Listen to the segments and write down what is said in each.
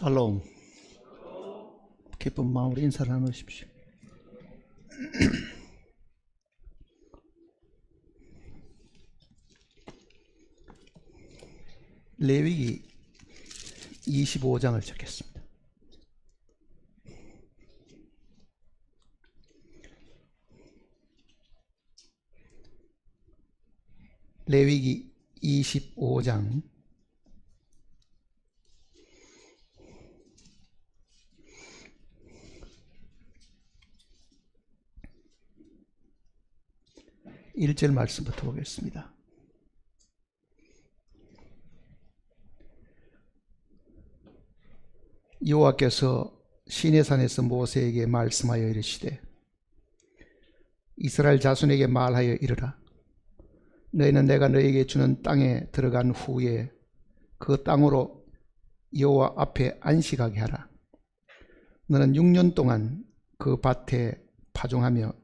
샬롬. 기쁜 마음으로 인사를 나누십시오. 레위기 25장을 찾겠습니다. 레위기 25장 1절 말씀부터 보겠습니다. 여호와께서 시내산에서 모세에게 말씀하여 이르시되 이스라엘 자손에게 말하여 이르라. 너희는 내가 너희에게 주는 땅에 들어간 후에 그 땅으로 여호와 앞에 안식하게 하라. 너는 6년 동안 그 밭에 파종하며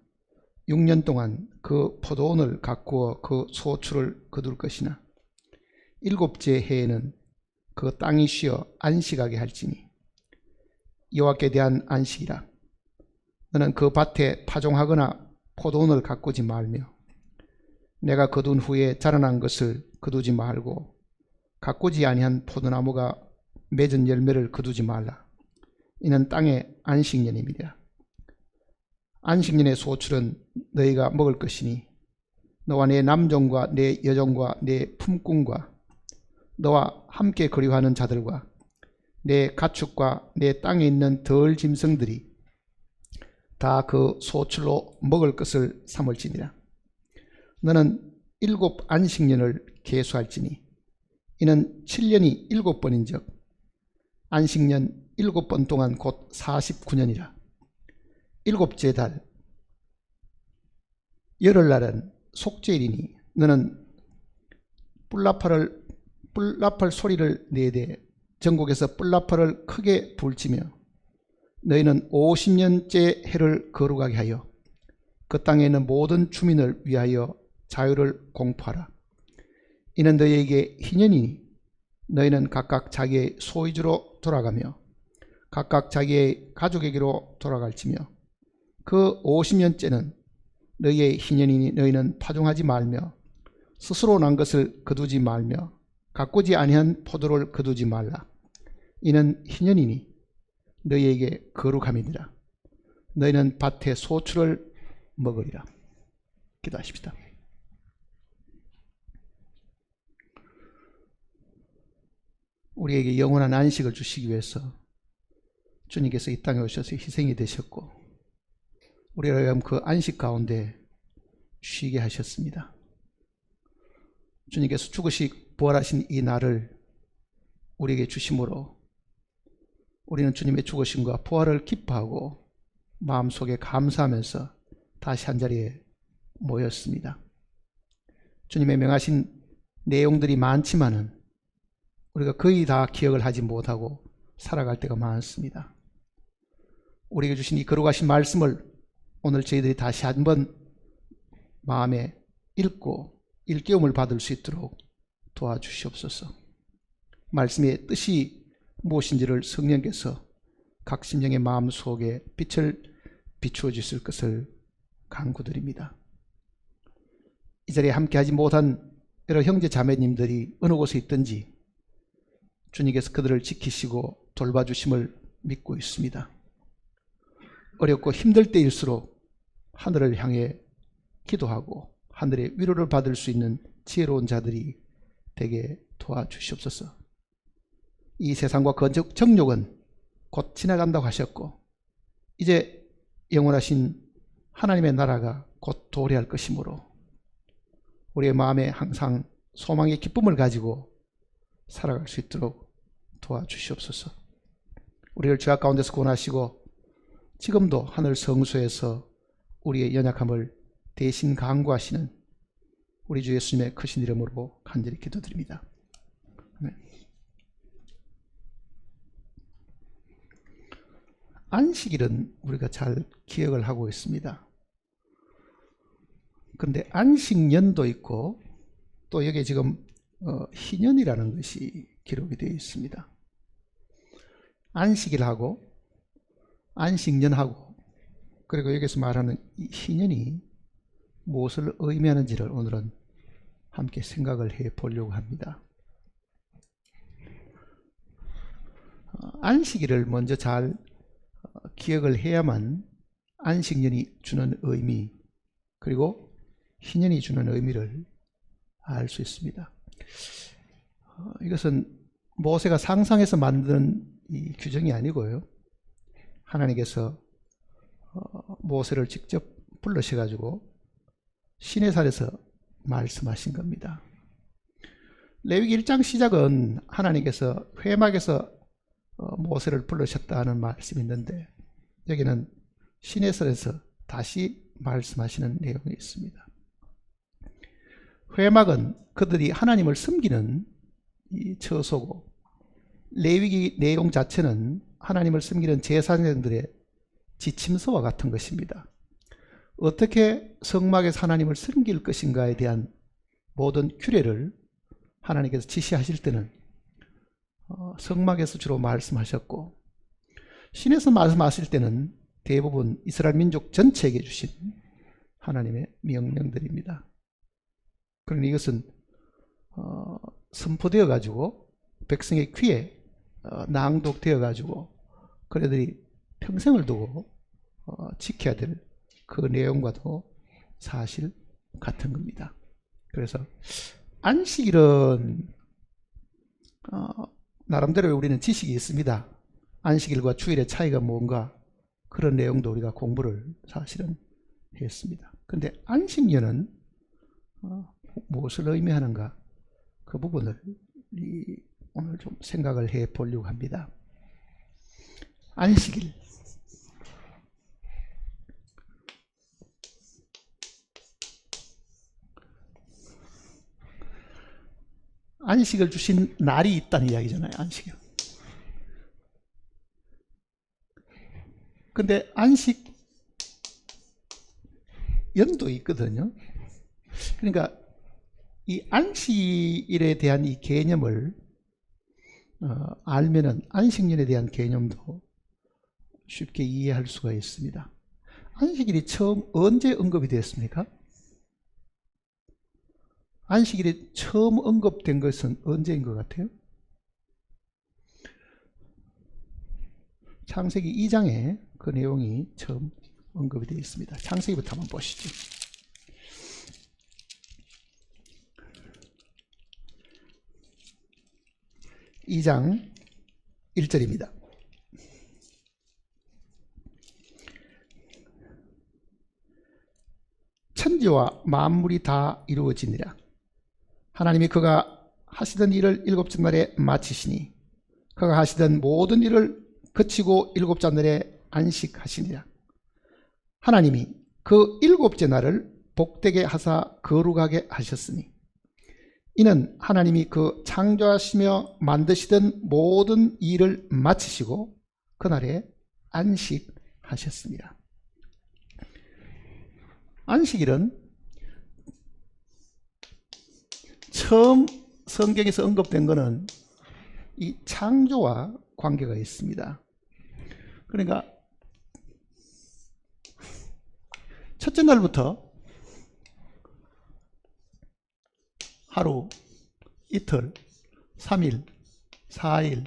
6년 동안 그 포도원을 가꾸어 그 소출을 거둘 것이나 7째 해에는 그 땅이 쉬어 안식하게 할지니 여호와께 대한 안식이라. 너는 그 밭에 파종하거나 포도원을 가꾸지 말며 내가 거둔 후에 자라난 것을 거두지 말고 가꾸지 아니한 포도나무가 맺은 열매를 거두지 말라. 이는 땅의 안식년임이라. 안식년의 소출은 너희가 먹을 것이니 너와 내 남종과 내 여종과 내 품꾼과 너와 함께 거류하는 자들과 내 가축과 내 땅에 있는 덜 짐승들이 다 그 소출로 먹을 것을 삼을지니라. 너는 7 안식년을 계수할지니 이는 7년이 7번인즉 안식년 7번 동안 곧 49년이라. 7째 달 열흘날은 속죄일이니 너는 뿔나팔 소리를 내되 전국에서 뿔나팔을 크게 불치며 너희는 50년째 해를 거룩하게 하여 그 땅에 있는 모든 주민을 위하여 자유를 공포하라. 이는 너희에게 희년이니 너희는 각각 자기의 소유주로 돌아가며 각각 자기의 가족에게로 돌아갈지며 그 50년째는 너희의 희년이니 너희는 파종하지 말며 스스로 난 것을 거두지 말며 가꾸지 아니한 포도를 거두지 말라. 이는 희년이니 너희에게 거룩함이니라. 너희는 밭의 소출을 먹으리라. 기도하십시다. 우리에게 영원한 안식을 주시기 위해서 주님께서 이 땅에 오셔서 희생이 되셨고 우리를 그 안식 가운데 쉬게 하셨습니다. 주님께서 죽으시고 부활하신 이 날을 우리에게 주심으로 우리는 주님의 죽으심과 부활을 기뻐하고 마음속에 감사하면서 다시 한자리에 모였습니다. 주님의 명하신 내용들이 많지만은 우리가 거의 다 기억을 하지 못하고 살아갈 때가 많습니다. 우리에게 주신 이 거룩하신 말씀을 오늘 저희들이 다시 한번 마음에 읽고 일깨움을 받을 수 있도록 도와주시옵소서. 말씀의 뜻이 무엇인지를 성령께서 각 심령의 마음속에 빛을 비추어 주실 것을 간구드립니다. 이 자리에 함께하지 못한 여러 형제 자매님들이 어느 곳에 있든지 주님께서 그들을 지키시고 돌봐주심을 믿고 있습니다. 어렵고 힘들 때일수록 하늘을 향해 기도하고 하늘의 위로를 받을 수 있는 지혜로운 자들이 되게 도와주시옵소서. 이 세상과 그 정욕은 곧 지나간다고 하셨고 이제 영원하신 하나님의 나라가 곧 도래할 것이므로 우리의 마음에 항상 소망의 기쁨을 가지고 살아갈 수 있도록 도와주시옵소서. 우리를 죄악 가운데서 구원하시고 지금도 하늘 성소에서 우리의 연약함을 대신 강구하시는 우리 주 예수님의 크신 이름으로 간절히 기도드립니다. 아멘. 안식일은 우리가 잘 기억을 하고 있습니다. 그런데 안식년도 있고 또 여기에 지금 희년이라는 것이 기록이 되어 있습니다. 안식일하고 안식년하고 그리고 여기서 말하는 이 희년이 무엇을 의미하는지를 오늘은 함께 생각을 해 보려고 합니다. 안식일을 먼저 잘 기억을 해야만 안식년이 주는 의미 그리고 희년이 주는 의미를 알 수 있습니다. 이것은 모세가 상상해서 만든 이 규정이 아니고요. 하나님께서 모세를 직접 불러셔가지고 시내산에서 말씀하신 겁니다. 레위기 1장 시작은 하나님께서 회막에서 모세를 부르셨다는 말씀이 있는데 여기는 시내산에서 다시 말씀하시는 내용이 있습니다. 회막은 그들이 하나님을 섬기는 이 처소고 레위기 내용 자체는 하나님을 섬기는 제사장들의 지침서와 같은 것입니다. 어떻게 성막에서 하나님을 섬길 것인가에 대한 모든 규례를 하나님께서 지시하실 때는 성막에서 주로 말씀하셨고 신에서 말씀하실 때는 대부분 이스라엘 민족 전체에게 주신 하나님의 명령들입니다. 그러니 이것은 선포되어 가지고 백성의 귀에 낭독되어 가지고 그들이 평생을 두고 지켜야 될 그 내용과도 사실 같은 겁니다. 그래서 안식일은 나름대로 우리는 지식이 있습니다. 안식일과 주일의 차이가 뭔가 그런 내용도 우리가 공부를 사실은 했습니다. 그런데 안식년은 무엇을 의미하는가 그 부분을 오늘 좀 생각을 해 보려고 합니다. 안식일 안식을 주신 날이 있다는 이야기잖아요. 안식일. 근데 안식 연도 있거든요. 그러니까 이 안식일에 대한 이 개념을 알면은 안식년에 대한 개념도 쉽게 이해할 수가 있습니다. 안식일이 처음 언제 언급이 되었습니까? 안식일이 처음 언급된 것은 언제인 것 같아요? 창세기 2장에 그 내용이 처음 언급이 되어 있습니다. 창세기부터 한번 보시죠. 2장 1절입니다. 천지와 만물이 다 이루어지니라. 하나님이 그가 하시던 일을 일곱째 날에 마치시니 그가 하시던 모든 일을 그치고 일곱째 날에 안식하시니라. 하나님이 그 일곱째 날을 복되게 하사 거룩하게 하셨으니 이는 하나님이 그 창조하시며 만드시던 모든 일을 마치시고 그날에 안식하셨습니다. 안식일은 처음 성경에서 언급된 것은 이 창조와 관계가 있습니다. 그러니까 첫째 날부터 하루, 이틀, 3일, 4일,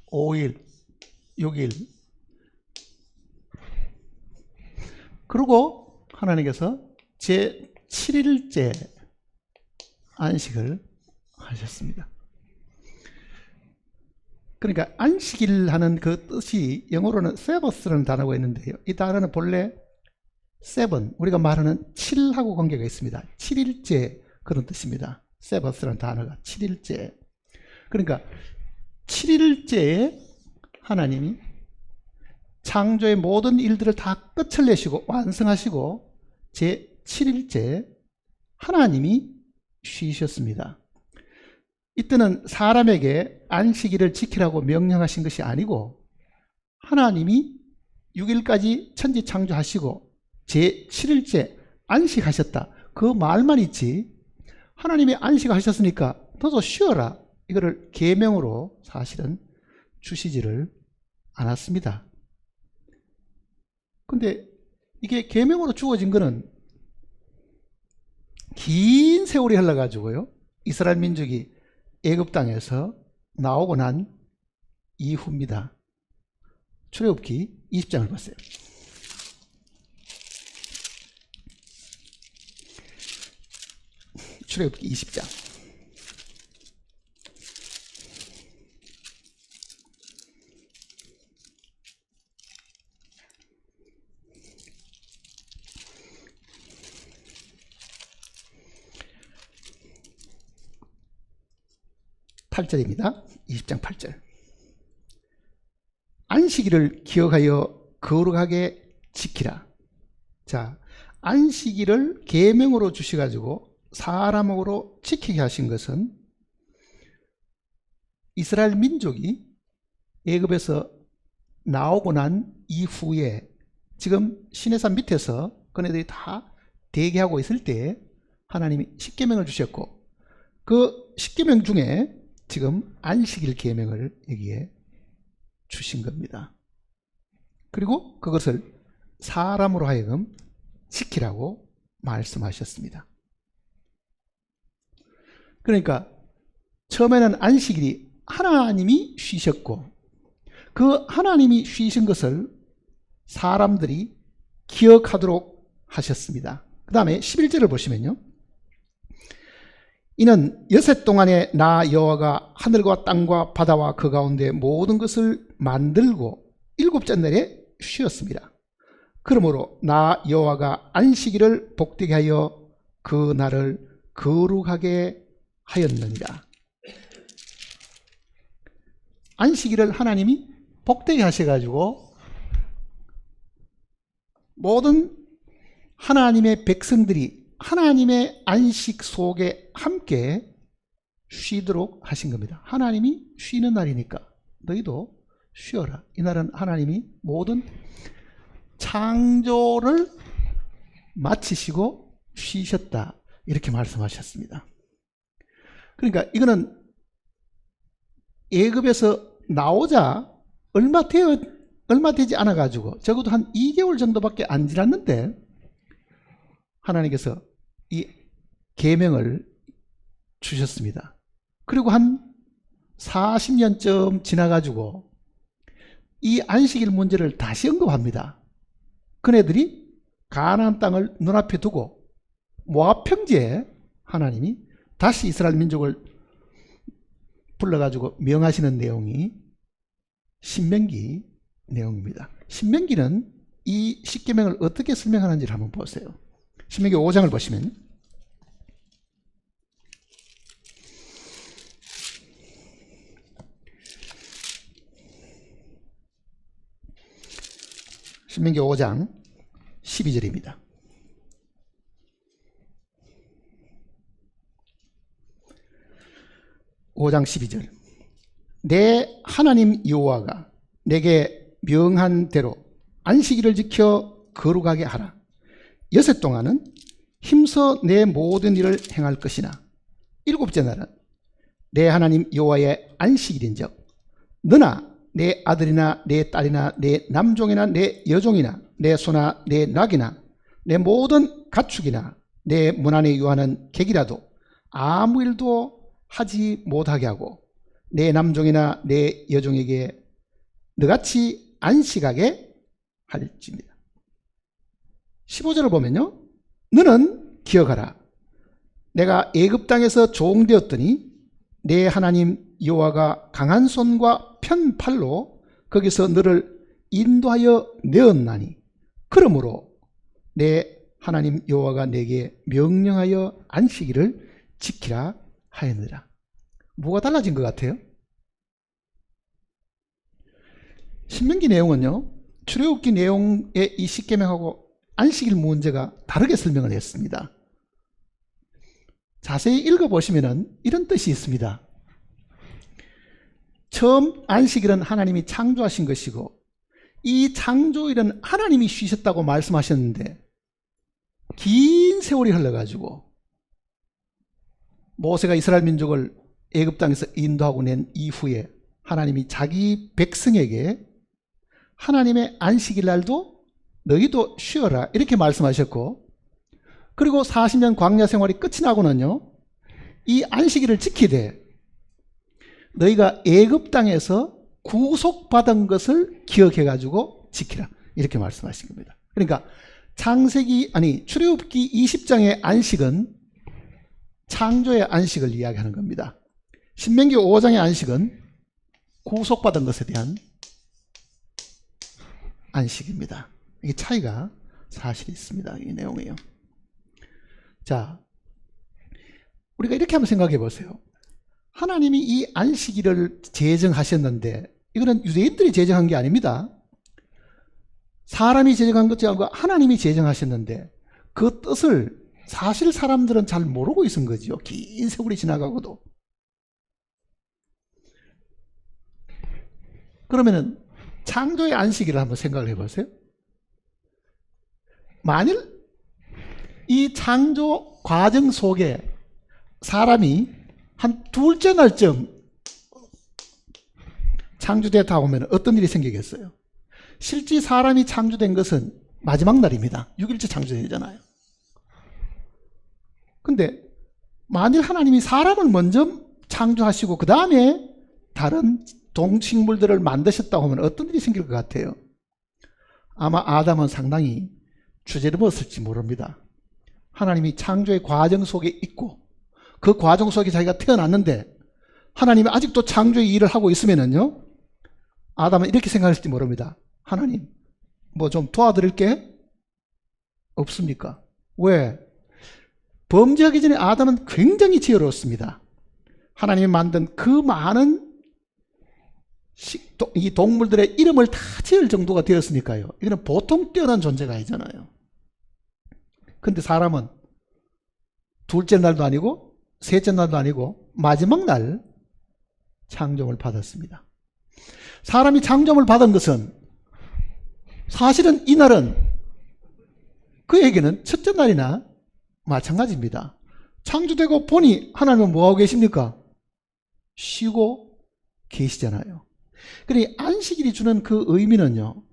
5일, 6일 그리고 하나님께서 제7일째 안식을 하셨습니다. 그러니까 안식일 하는 그 뜻이 영어로는 세버스라는 단어가 있는데요. 이 단어는 본래 세븐, 우리가 말하는 7하고 관계가 있습니다. 7일째 그런 뜻입니다. 세버스라는 단어가 7일째. 그러니까 7일째에 하나님이 창조의 모든 일들을 다 끝을 내시고 완성하시고 제7일째 하나님이 쉬셨습니다. 이때는 사람에게 안식일을 지키라고 명령하신 것이 아니고 하나님이 6일까지 천지 창조하시고 제7일째 안식하셨다. 그 말만 있지 하나님이 안식하셨으니까 너도 쉬어라. 이거를 계명으로 사실은 주시지를 않았습니다. 근데 이게 계명으로 주어진 거는 긴 세월이 흘러가지고요, 이스라엘 민족이 애굽 땅에서 나오고 난 이후입니다. 출애굽기 20장을 보세요. 출애굽기 20장. (8절입니다) 20장 8절. 안식일을 기억하여 거룩하게 지키라. 자, 안식일을 계명으로 주셔가지고 사람으로 지키게 하신 것은 이스라엘 민족이 애굽에서 나오고 난 이후에 지금 시내산 밑에서 그네들이 다 대기하고 있을 때 하나님이 십계명을 주셨고, 그 십계명 중에 지금 안식일 계명을 여기에 주신 겁니다. 그리고 그것을 사람으로 하여금 지키라고 말씀하셨습니다. 그러니까 처음에는 안식일이 하나님이 쉬셨고, 그 하나님이 쉬신 것을 사람들이 기억하도록 하셨습니다. 그 다음에 11절을 보시면요, 이는 여섯 동안에 나 여호와가 하늘과 땅과 바다와 그 가운데 모든 것을 만들고 일곱째 날에 쉬었습니다. 그러므로 나 여호와가 안식일을 복되게 하여 그 날을 거룩하게 하였느니라. 안식일을 하나님이 복되게 하셔가지고 모든 하나님의 백성들이 하나님의 안식 속에 함께 쉬도록 하신 겁니다. 하나님이 쉬는 날이니까 너희도 쉬어라. 이 날은 하나님이 모든 창조를 마치시고 쉬셨다, 이렇게 말씀하셨습니다. 그러니까 이거는 애굽에서 나오자 얼마 되지 않아 가지고 적어도 한 2개월 정도밖에 안 지났는데 하나님께서 이 계명을 주셨습니다. 그리고 한 40년쯤 지나 가지고 이 안식일 문제를 다시 언급합니다. 그네들이 가나안 땅을 눈앞에 두고 모압 평지에 하나님이 다시 이스라엘 민족을 불러가지고 명하시는 내용이 신명기 내용입니다. 신명기는 이 십계명을 어떻게 설명하는지를 한번 보세요. 신명기 5장을 보시면 신명기 5장 12절입니다. (5장 12절) 내 하나님 여호와가 내게 명한 대로 안식일을 지켜 거룩하게 하라. 여섯 동안은 힘써 내 모든 일을 행할 것이나 일곱째 날은 내 하나님 여호와의 안식일인즉 너나 내 아들이나 내 딸이나 내 남종이나 내 여종이나 내 소나 내 낙이나 내 모든 가축이나 내 문 안에 유하는 객이라도 아무 일도 하지 못하게 하고 내 남종이나 내 여종에게 너같이 안식하게 할지입니다. 15절을 보면요, 너는 기억하라. 내가 애굽 땅에서 종되었더니 내 하나님 여호와가 강한 손과 편팔로 거기서 너를 인도하여 내었나니 그러므로 내 하나님 여호와가 내게 명령하여 안식일을 지키라 하였느라. 뭐가 달라진 것 같아요? 신명기 내용은요, 출애굽기 내용의 이 십계명하고 안식일 문제가 다르게 설명을 했습니다. 자세히 읽어보시면 이런 뜻이 있습니다. 처음 안식일은 하나님이 창조하신 것이고 이 창조일은 하나님이 쉬셨다고 말씀하셨는데 긴 세월이 흘러가지고 모세가 이스라엘 민족을 애굽 땅에서 인도하고 낸 이후에 하나님이 자기 백성에게 하나님의 안식일 날도 너희도 쉬어라 이렇게 말씀하셨고, 그리고 40년 광야 생활이 끝이 나고는요, 이 안식일을 지키되 너희가 애굽 땅에서 구속받은 것을 기억해 가지고 지키라 이렇게 말씀하신 겁니다. 그러니까 출애굽기 20장의 안식은 창조의 안식을 이야기하는 겁니다. 신명기 5장의 안식은 구속받은 것에 대한 안식입니다. 이 차이가 사실 있습니다. 이 내용이요. 자, 우리가 이렇게 한번 생각해 보세요. 하나님이 이 안식일을 제정하셨는데 이거는 유대인들이 제정한 게 아닙니다. 사람이 제정한 것이 아니고 하나님이 제정하셨는데 그 뜻을 사실 사람들은 잘 모르고 있은 거죠. 긴 세월이 지나가고도. 그러면은 창조의 안식일을 한번 생각을 해보세요. 만일 이 창조 과정 속에 사람이 한 둘째 날쯤 창조됐다 보면 어떤 일이 생기겠어요? 실제 사람이 창조된 것은 마지막 날입니다. 6일째 창조되잖아요. 근데 만일 하나님이 사람을 먼저 창조하시고 그 다음에 다른 동식물들을 만드셨다고 하면 어떤 일이 생길 것 같아요? 아마 아담은 상당히 주저넘었을지 모릅니다. 하나님이 창조의 과정 속에 있고 그 과정 속에 자기가 태어났는데 하나님이 아직도 창조의 일을 하고 있으면은요, 아담은 이렇게 생각할지 모릅니다. 하나님, 뭐 좀 도와드릴 게 없습니까? 왜? 범죄하기 전에 아담은 굉장히 지혜로웠습니다. 하나님이 만든 그 많은 이 동물들의 이름을 다 지을 정도가 되었으니까요. 이거는 보통 뛰어난 존재가 아니잖아요. 근데 사람은 둘째 날도 아니고 셋째 날도 아니고 마지막 날 창조를 받았습니다. 사람이 창조를 받은 것은 사실은 이 날은 그에게는 첫째 날이나 마찬가지입니다. 창조되고 보니 하나님은 뭐하고 계십니까? 쉬고 계시잖아요. 그러니 안식일이 주는 그 의미는요,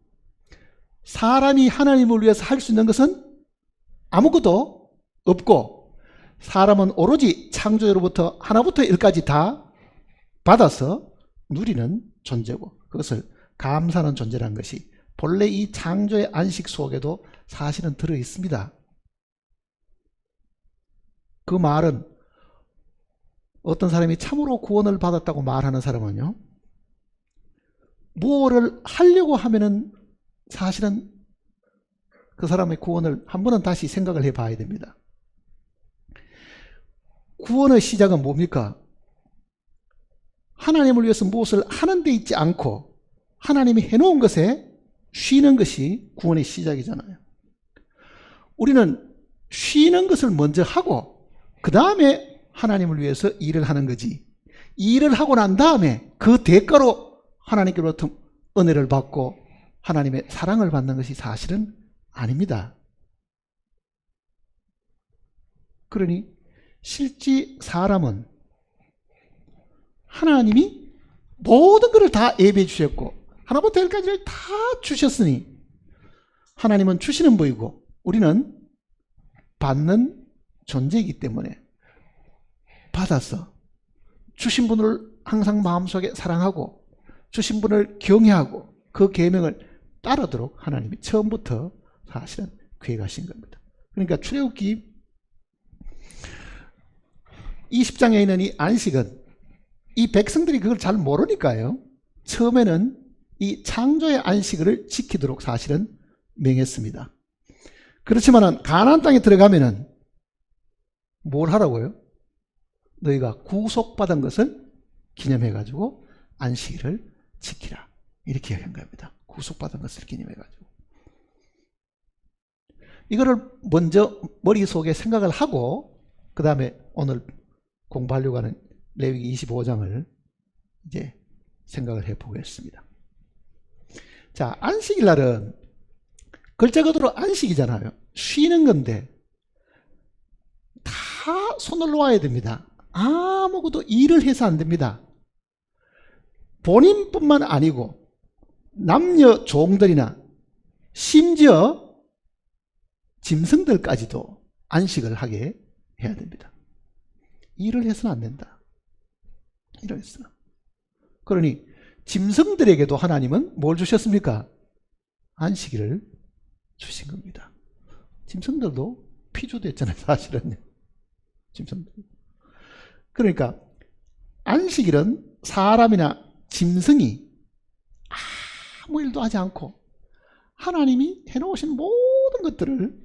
사람이 하나님을 위해서 할 수 있는 것은 아무것도 없고 사람은 오로지 창조로부터 하나부터 열까지 다 받아서 누리는 존재고 그것을 감사하는 존재라는 것이 본래 이 창조의 안식 속에도 사실은 들어 있습니다. 그 말은 어떤 사람이 참으로 구원을 받았다고 말하는 사람은요, 무엇을 하려고 하면은 사실은 그 사람의 구원을 한 번은 다시 생각을 해 봐야 됩니다. 구원의 시작은 뭡니까? 하나님을 위해서 무엇을 하는 데 있지 않고 하나님이 해놓은 것에 쉬는 것이 구원의 시작이잖아요. 우리는 쉬는 것을 먼저 하고 그 다음에 하나님을 위해서 일을 하는 거지, 일을 하고 난 다음에 그 대가로 하나님께로부터 은혜를 받고 하나님의 사랑을 받는 것이 사실은 아닙니다. 그러니 실제 사람은 하나님이 모든 것을 다 예배해 주셨고 하나부터 열까지를 다 주셨으니 하나님은 주시는 분이고 우리는 받는 존재이기 때문에 받아서 주신 분을 항상 마음속에 사랑하고 주신 분을 경외하고 그 계명을 따르도록 하나님이 처음부터 사실은 계획하신 겁니다. 그러니까 출애굽기 20장에 있는 이 안식은 이 백성들이 그걸 잘 모르니까요, 처음에는 이 창조의 안식을 지키도록 사실은 명했습니다. 그렇지만은 가나안 땅에 들어가면은 뭘 하라고요? 너희가 구속받은 것을 기념해 가지고 안식일을 지키라 이렇게 한 겁니다. 구속받은 것을 기념해 가지고 이거를 먼저 머릿속에 생각을 하고 그 다음에 오늘 공부하려고 하는 레위기 25장을 이제 생각을 해 보겠습니다. 자, 안식일 날은 글자 그대로 안식이잖아요. 쉬는 건데 다 손을 놓아야 됩니다. 아무것도 일을 해서 안 됩니다. 본인뿐만 아니고 남녀 종들이나 심지어 짐승들까지도 안식을 하게 해야 됩니다. 일을 해서는 안 된다. 일을 해서. 그러니 짐승들에게도 하나님은 뭘 주셨습니까? 안식일을 주신 겁니다. 짐승들도 피조됐잖아요, 사실은. 짐승들. 그러니까 안식일은 사람이나 짐승이 아무 일도 하지 않고 하나님이 해놓으신 모든 것들을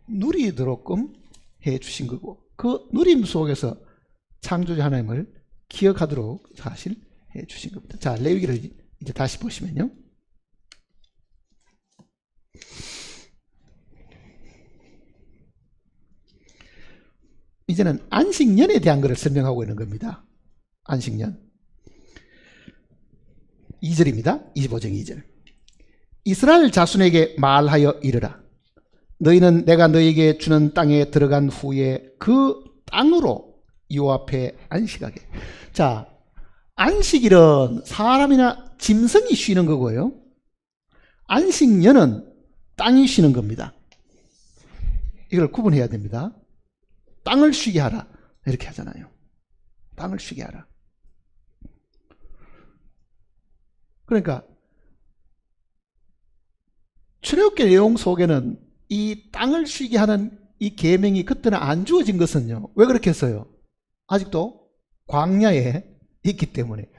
누리도록끔 해 주신 거고, 그 누림 속에서 창조주 하나님을 기억하도록 사실 해 주신 겁니다. 자, 레위기를 이제 다시 보시면요. 이제는 안식년에 대한 것을 설명하고 있는 겁니다. 안식년. 2절입니다. 25장 2절. 이스라엘 자손에게 말하여 이르라. 너희는 내가 너희에게 주는 땅에 들어간 후에 그 땅으로 여호와 앞에 안식하게. 자, 안식일은 사람이나 짐승이 쉬는 거고요. 안식년은 땅이 쉬는 겁니다. 이걸 구분해야 됩니다. 땅을 쉬게 하라 이렇게 하잖아요. 땅을 쉬게 하라. 그러니까 출애굽기 내용 속에는 이 땅을 쉬게 하는 이 계명이 그때는 안 주어진 것은요. 왜 그렇게 했어요? 아직도 광야에 있기 때문에.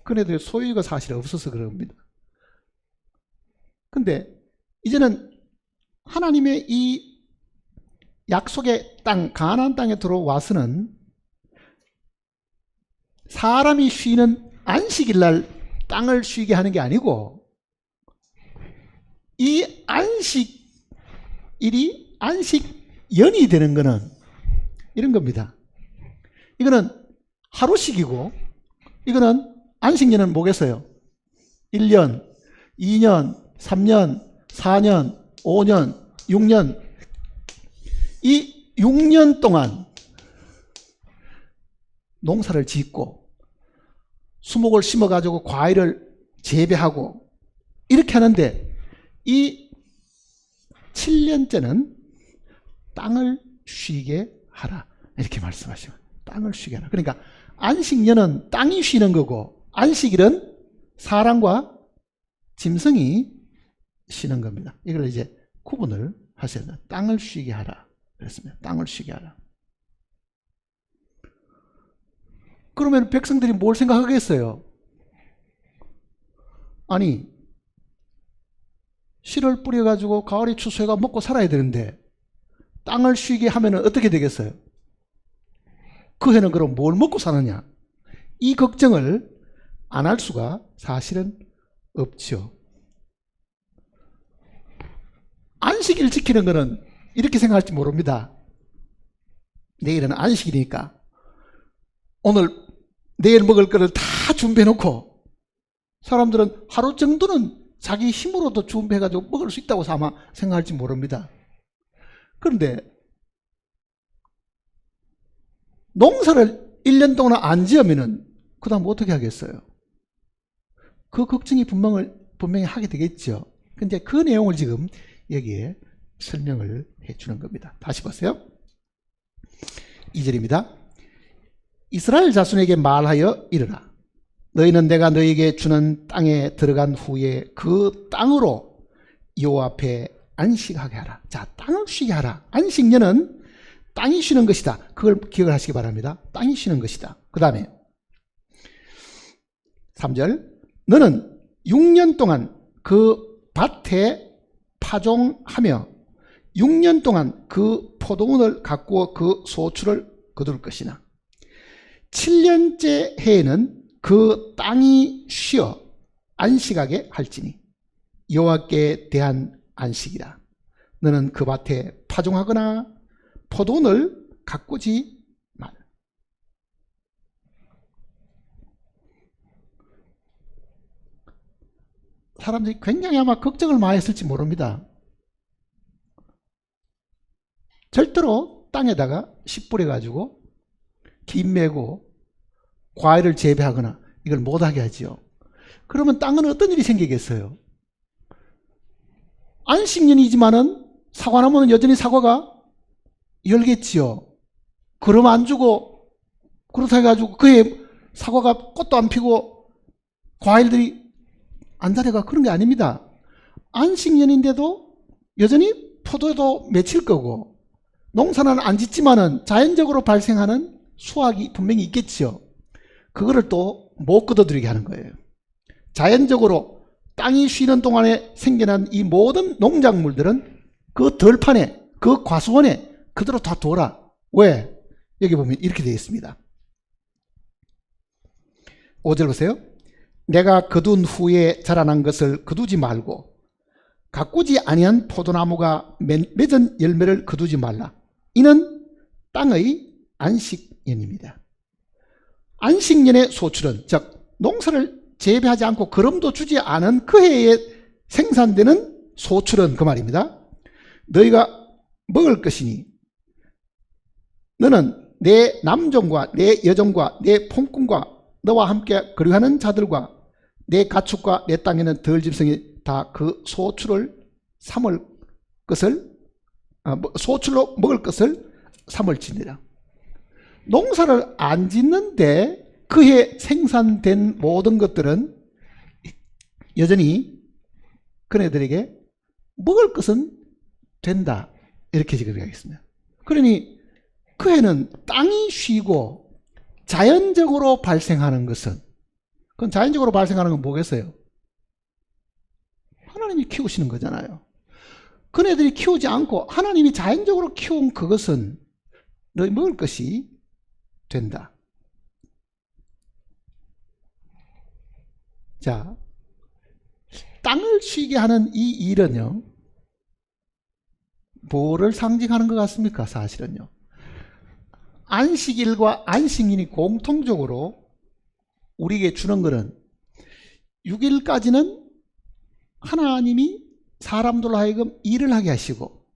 그네들 소유가 사실 없어서 그럽니다. 근데 이제는 하나님의 이 약속의 땅, 가나안 땅에 들어와서는 사람이 쉬는 안식일 날 땅을 쉬게 하는 게 아니고, 이 안식일이 안식연이 되는 거는 이런 겁니다. 이거는 하루씩이고, 이거는 안식년은 뭐겠어요? 1년, 2년, 3년, 4년, 5년, 6년. 이 6년 동안 농사를 짓고 수목을 심어가지고 과일을 재배하고 이렇게 하는데, 이 7년째는 땅을 쉬게 하라 이렇게 말씀하시면, 땅을 쉬게 하라. 그러니까 안식년은 땅이 쉬는 거고, 안식일은 사람과 짐승이 쉬는 겁니다. 이걸 이제 구분을 하셔야 돼요. 땅을 쉬게 하라 그랬습니다. 땅을 쉬게 하라. 그러면 백성들이 뭘 생각하겠어요? 아니, 씨를 뿌려가지고 가을에 추수해가 먹고 살아야 되는데 땅을 쉬게 하면 어떻게 되겠어요? 그 해는 그럼 뭘 먹고 사느냐? 이 걱정을 안 할 수가 사실은 없죠. 안식일 지키는 거는 이렇게 생각할지 모릅니다. 내일은 안식일이니까 오늘 내일 먹을 거를 다 준비해 놓고, 사람들은 하루 정도는 자기 힘으로도 준비해가지고 먹을 수 있다고 아마 생각할지 모릅니다. 그런데 농사를 1년 동안 안 지으면은 그 다음 어떻게 하겠어요? 그 걱정이 분명히 하게 되겠죠. 근데 그 내용을 지금 여기에 설명을 해 주는 겁니다. 다시 보세요. 2절입니다. 이스라엘 자손에게 말하여 이르라. 너희는 내가 너희에게 주는 땅에 들어간 후에 그 땅으로 여호와 앞에 안식하게 하라. 자, 땅을 쉬게 하라. 안식년은 땅이 쉬는 것이다. 그걸 기억을 하시기 바랍니다. 땅이 쉬는 것이다. 그 다음에 3절. 너는 6년 동안 그 밭에 파종하며 6년 동안 그 포도원을 가꾸어 그 소출을 거둘 것이나 7년째 해에는 그 땅이 쉬어 안식하게 할지니 여호와께 대한 안식이라. 너는 그 밭에 파종하거나 포도원을 가꾸지 말. 사람들이 굉장히 아마 걱정을 많이 했을지 모릅니다. 절대로 땅에다가 씨 뿌려가지고 김 메고 과일을 재배하거나 이걸 못하게 하지요. 그러면 땅은 어떤 일이 생기겠어요? 안식년이지만은 사과나무는 여전히 사과가 열겠지요. 그럼 안 주고, 그렇다 해가지고 그의 사과가 꽃도 안 피고 과일들이 안 자라가, 그런 게 아닙니다. 안식년인데도 여전히 포도도 맺힐 거고, 농사는 안 짓지만은 자연적으로 발생하는 수확이 분명히 있겠죠. 그거를 또 못 거둬들이게 하는 거예요. 자연적으로 땅이 쉬는 동안에 생겨난 이 모든 농작물들은 그 덜판에, 그 과수원에 그대로 다 둬라. 왜? 여기 보면 이렇게 되어 있습니다. 5절 보세요. 내가 거둔 후에 자라난 것을 거두지 말고 가꾸지 아니한 포도나무가 맺은 열매를 거두지 말라. 이는 땅의 안식년입니다. 안식년의 소출은, 즉 농사를 재배하지 않고 거름도 주지 않은 그 해에 생산되는 소출은, 그 말입니다. 너희가 먹을 것이니 너는 내 남종과 내 여종과 내 품꾼과 너와 함께 거류하는 자들과 내 가축과 내 땅에는 덜 짐승이 다 그 소출을 삼을 것을, 소출로 먹을 것을 삼을지니라. 농사를 안 짓는데 그해 생산된 모든 것들은 여전히 그네들에게 먹을 것은 된다, 이렇게 지금 이야기했습니다. 그러니 그해는 땅이 쉬고 자연적으로 발생하는 것은, 그건 자연적으로 발생하는 건 뭐겠어요? 하나님이 키우시는 거잖아요. 그네들이 키우지 않고 하나님이 자연적으로 키운 그것은 너희 먹을 것이 된다. 자, 땅을 쉬게 하는 이 일은요, 뭐를 상징하는 것 같습니까? 사실은요, 안식일과 안식년이 공통적으로 우리에게 주는 것은 6일까지는 하나님이 사람들로 하여금 일을 하게 하시고,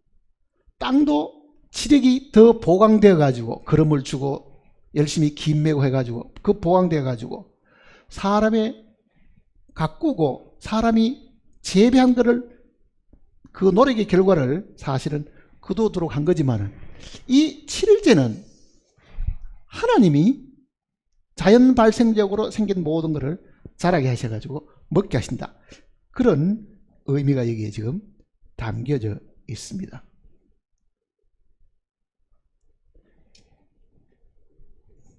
땅도 치력이 더 보강되어 가지고 거름을 주고 열심히 김 메고 해가지고 그 보강되어 가지고 사람의 가꾸고 사람이 재배한 것을, 그 노력의 결과를 사실은 거두도록 한 거지만은, 이 7일째는 하나님이 자연 발생적으로 생긴 모든 것을 자라게 하셔가지고 먹게 하신다. 그런 의미가 여기에 지금 담겨져 있습니다.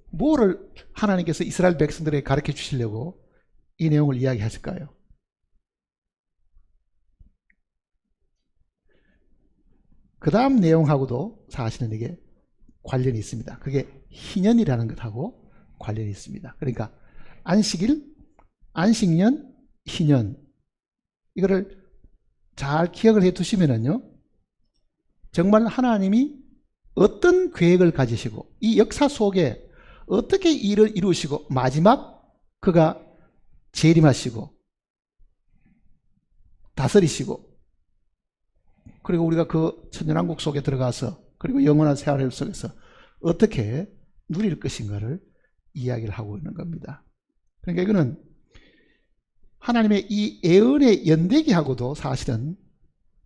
뭐를 하나님께서 이스라엘 백성들에게 가르쳐 주시려고 이 내용을 이야기하실까요? 그 다음 내용하고도 사실은 이게 관련이 있습니다. 그게 희년이라는 것하고 관련이 있습니다. 그러니까 안식일, 안식년, 희년, 이거를 잘 기억을 해 두시면은요, 정말 하나님이 어떤 계획을 가지시고 이 역사 속에 어떻게 일을 이루시고 마지막 그가 재림하시고 다스리시고, 그리고 우리가 그 천년왕국 속에 들어가서 그리고 영원한 생활 속에서 어떻게 누릴 것인가를 이야기를 하고 있는 겁니다. 그러니까 이거는 하나님의 이 예언의 연대기하고도 사실은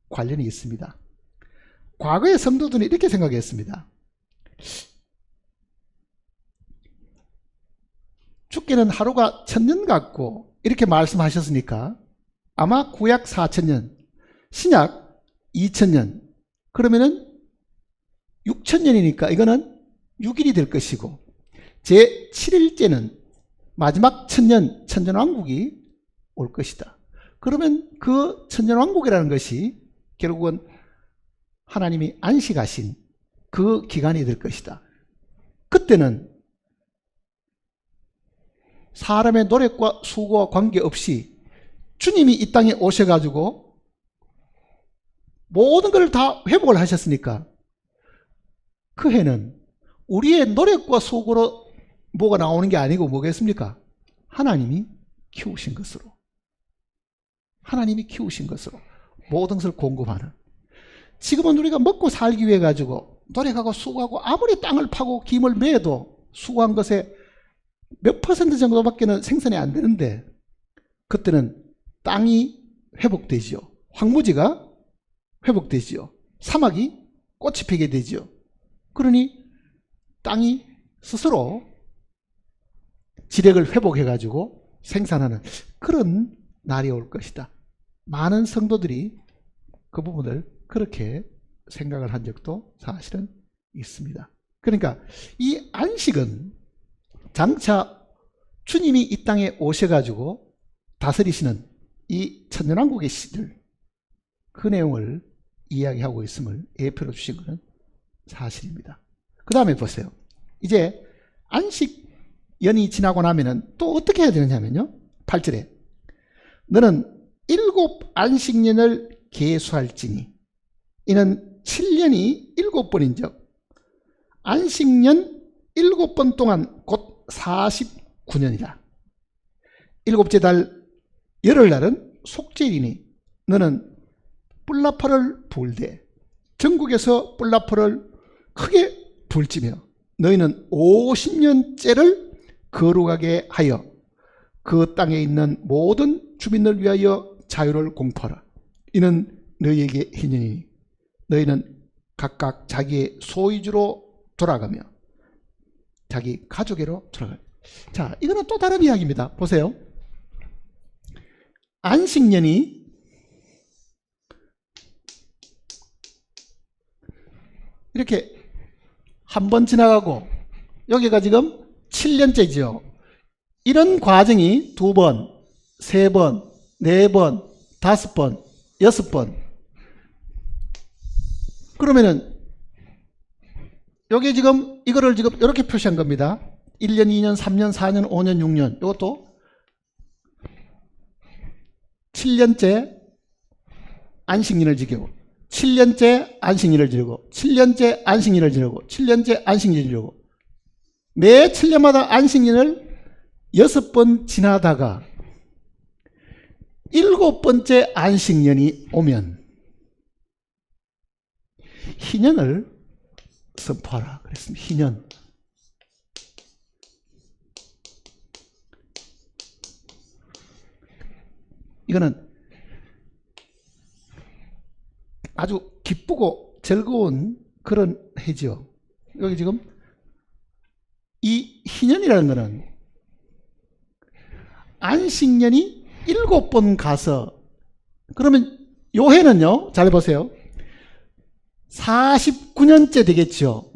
관련이 있습니다. 과거의 성도들은 이렇게 생각했습니다. 주께는 하루가 1000년 같고 이렇게 말씀하셨으니까 아마 구약 4000년, 신약 2000년, 그러면은 6000년이니까 이거는 6일이 될 것이고, 제 7일째는 마지막 천년왕국이 올 것이다. 그러면 그 천년왕국이라는 것이 결국은 하나님이 안식하신 그 기간이 될 것이다. 그때는 사람의 노력과 수고와 관계없이 주님이 이 땅에 오셔가지고 모든 것을 다 회복을 하셨으니까 그 해는 우리의 노력과 수고로 뭐가 나오는 게 아니고 뭐겠습니까? 하나님이 키우신 것으로, 하나님이 키우신 것으로 모든 것을 공급하는. 지금은 우리가 먹고 살기 위해 가지고 노력하고 수고하고 아무리 땅을 파고 김을 매도 수고한 것에 몇 퍼센트 정도밖에는 생산이 안 되는데, 그때는 땅이 회복되지요. 황무지가 회복되지요. 사막이 꽃이 피게 되지요. 그러니 땅이 스스로 지력을 회복해 가지고 생산하는 그런 날이 올 것이다. 많은 성도들이 그 부분을 그렇게 생각을 한 적도 사실은 있습니다. 그러니까 이 안식은 장차 주님이 이 땅에 오셔가지고 다스리시는 이 천년왕국의 시절 그 내용을 이야기하고 있음을 예표로 주신 것은 사실입니다. 그 다음에 보세요. 이제 안식연이 지나고 나면은 또 어떻게 해야 되느냐면요. 8절에 너는 7 안식년을 계수할지니 이는 7년이 7번인즉 안식년 7번 동안 곧 49년이라. 7째 달 열흘날은 속죄일이니 너는 뿔나팔을 불되 전국에서 뿔나팔을 크게 불지며 너희는 50년째를 거룩하게 하여 그 땅에 있는 모든 주민을 위하여 자유를 공포하라. 이는 너희에게 희년이니 너희는 각각 자기의 소유주로 돌아가며 자기 가족에로 돌아가요. 자, 이거는 또 다른 이야기입니다. 보세요. 안식년이 이렇게 한 번 지나가고 여기가 지금 7년째죠. 이런 과정이 2번, 3번, 4번, 5번, 6번. 그러면은 여기 지금 이거를 지금 이렇게 표시한 겁니다. 1년, 2년, 3년, 4년, 5년, 6년. 이것도 7년째 안식년을 지키고 7년째 안식년을 지르고 7년째 안식년을 지르고 7년째 안식년을 지르고 매 7년마다 안식년을 6번 지나다가 7번째 안식년이 오면 희년을 선포하라 그랬습니다. 희년. 이거는 아주 기쁘고 즐거운 그런 해죠. 여기 지금 이 희년이라는 것은 안식년이 7번 가서 그러면 요 해는요. 잘 보세요. 49년째 되겠죠.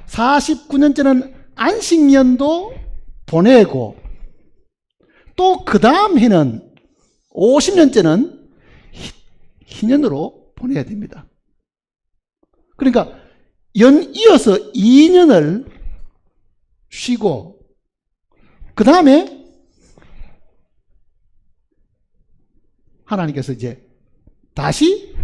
49년째는 안식년도 보내고 또 그 다음 해는 50년째는 희년으로 보내야 됩니다. 그러니까 연이어서 2년을 쉬고 그 다음에 하나님께서 이제 다시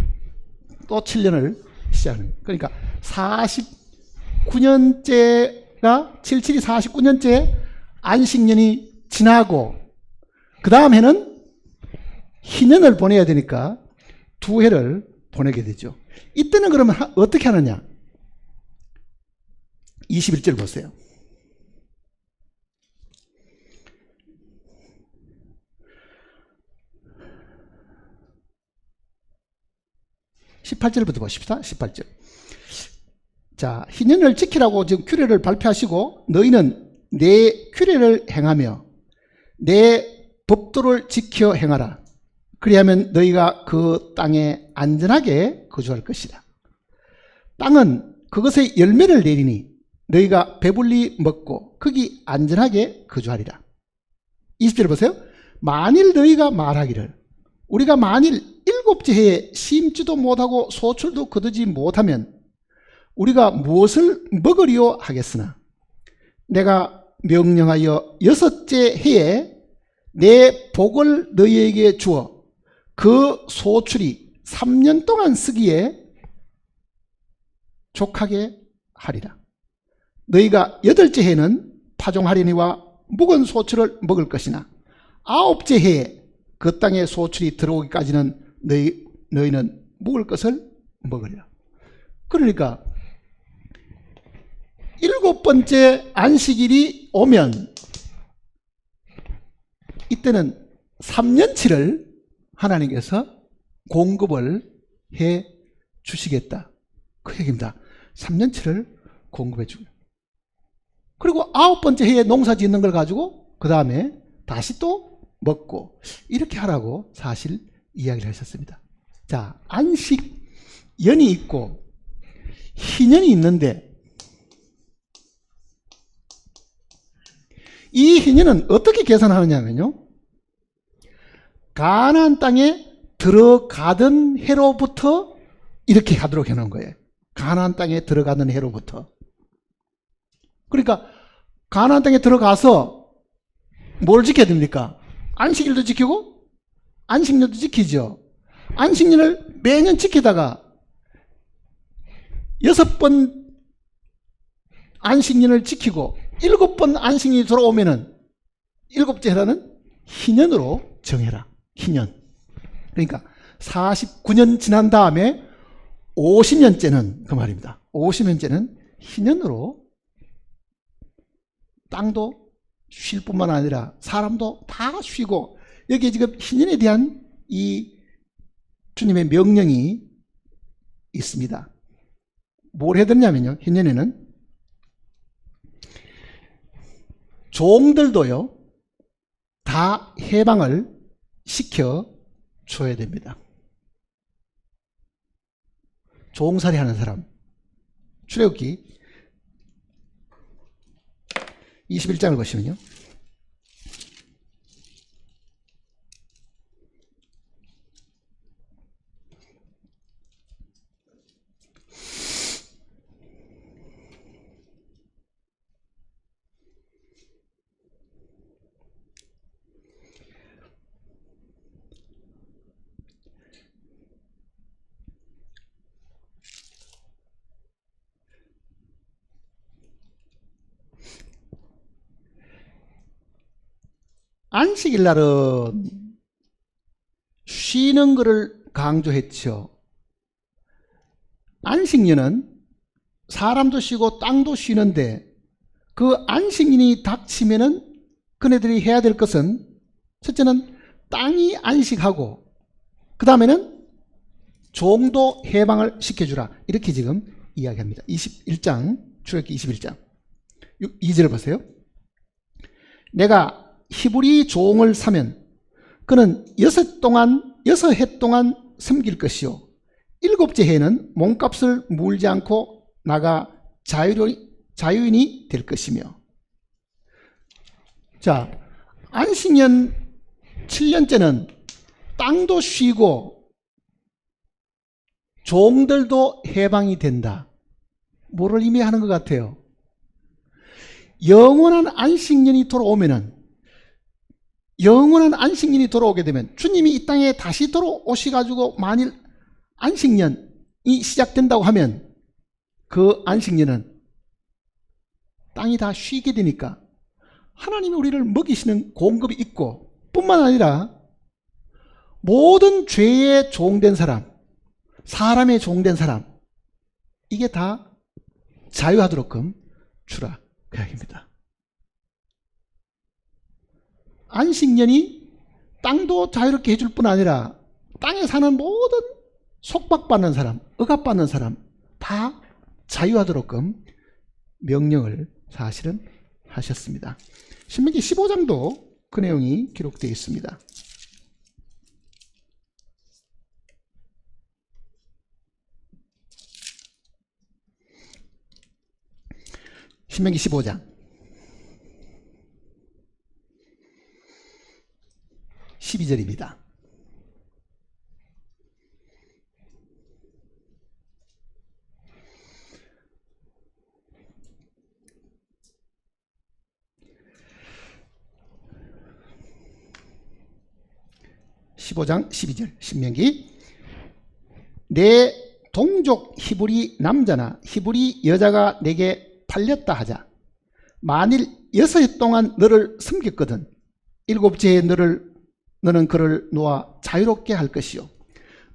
또 7년을 시작하는. 그러니까 49년째가 77이 49년째 안식년이 지나고 그 다음 해는 희년을 보내야 되니까 2해를 보내게 되죠. 이때는 그러면 어떻게 하느냐? 21절 보세요. 18절부터 보십시다. 18절. 자, 희년을 지키라고 지금 규례를 발표하시고 너희는 내 규례를 행하며 내 법도를 지켜 행하라. 그리하면 너희가 그 땅에 안전하게 거주할 것이다. 땅은 그것의 열매를 내리니 너희가 배불리 먹고 거기 안전하게 거주하리라. 20절 보세요. 만일 너희가 말하기를 우리가 만일 7째 해에 심지도 못하고 소출도 거두지 못하면 우리가 무엇을 먹으리요 하겠으나 내가 명령하여 6째 해에 내 복을 너희에게 주어 그 소출이 3년 동안 쓰기에 족하게 하리라. 너희가 8째 해에는 파종하려니와 묵은 소출을 먹을 것이나 9째 해에 그 땅에 소출이 들어오기까지는 너희는 묵을 것을 먹으리라. 그러니까 7번째 안식일이 오면 이때는 3년치를 하나님께서 공급을 해 주시겠다. 그 얘기입니다. 3년치를 공급해 주고. 그리고 9번째 해에 농사 짓는 걸 가지고 그 다음에 다시 또 먹고 이렇게 하라고 사실 이야기를 하셨습니다. 자, 안식연이 있고 희년이 있는데 이 희년은 어떻게 계산하느냐면요, 가나안 땅에 들어가던 해로부터 이렇게 가도록 해놓은 거예요. 가나안 땅에 들어가던 해로부터. 그러니까 가나안 땅에 들어가서 뭘 지켜야 됩니까? 안식일도 지키고 안식년도 지키죠. 안식년을 매년 지키다가 6번 안식년을 지키고 7번 안식년이 돌아오면은 7째 해라는 희년으로 정해라. 희년. 그러니까 49년 지난 다음에 50년째는 그 말입니다. 50년째는 희년으로 땅도 쉴 뿐만 아니라 사람도 다 쉬고, 여기에 지금 희년에 대한 이 주님의 명령이 있습니다. 뭘 해야 되냐면요, 희년에는 종들도요 다 해방을 시켜 줘야 됩니다. 종살이 하는 사람. 출애굽기 21장을 보시면요, 안식일 날은 쉬는 것을 강조했죠. 안식년은 사람도 쉬고 땅도 쉬는데 그 안식년이 닥치면은 그네들이 해야 될 것은, 첫째는 땅이 안식하고 그 다음에는 종도 해방을 시켜주라. 이렇게 지금 이야기합니다. 21장, 출애굽기 21장 2절 보세요. 내가 히브리 종을 사면 그는 6해 동안 섬길 것이요 7째 해에는 몸값을 물지 않고 나가 자유인이 될 것이며. 자, 안식년 7년째는 땅도 쉬고 종들도 해방이 된다. 뭐를 의미하는 것 같아요? 영원한 안식년이 돌아오게 되면 주님이 이 땅에 다시 돌아오셔가지고 만일 안식년이 시작된다고 하면 그 안식년은 땅이 다 쉬게 되니까 하나님이 우리를 먹이시는 공급이 있고, 뿐만 아니라 모든 죄의 종된 사람, 사람의 종된 사람, 이게 다 자유하도록끔 주라. 그 이야기입니다. 안식년이 땅도 자유롭게 해줄 뿐 아니라 땅에 사는 모든 속박받는 사람, 억압받는 사람 다 자유하도록끔 명령을 사실은 하셨습니다. 신명기 15장도 그 내용이 기록되어 있습니다. 신명기 15장 12절입니다. (15장 12절) 신명기. 내 동족 히브리 남자나 히브리 여자가 내게 팔렸다 하자. 만일 6해 동안 너를 섬겼거든 7째 너는 그를 놓아 자유롭게 할 것이요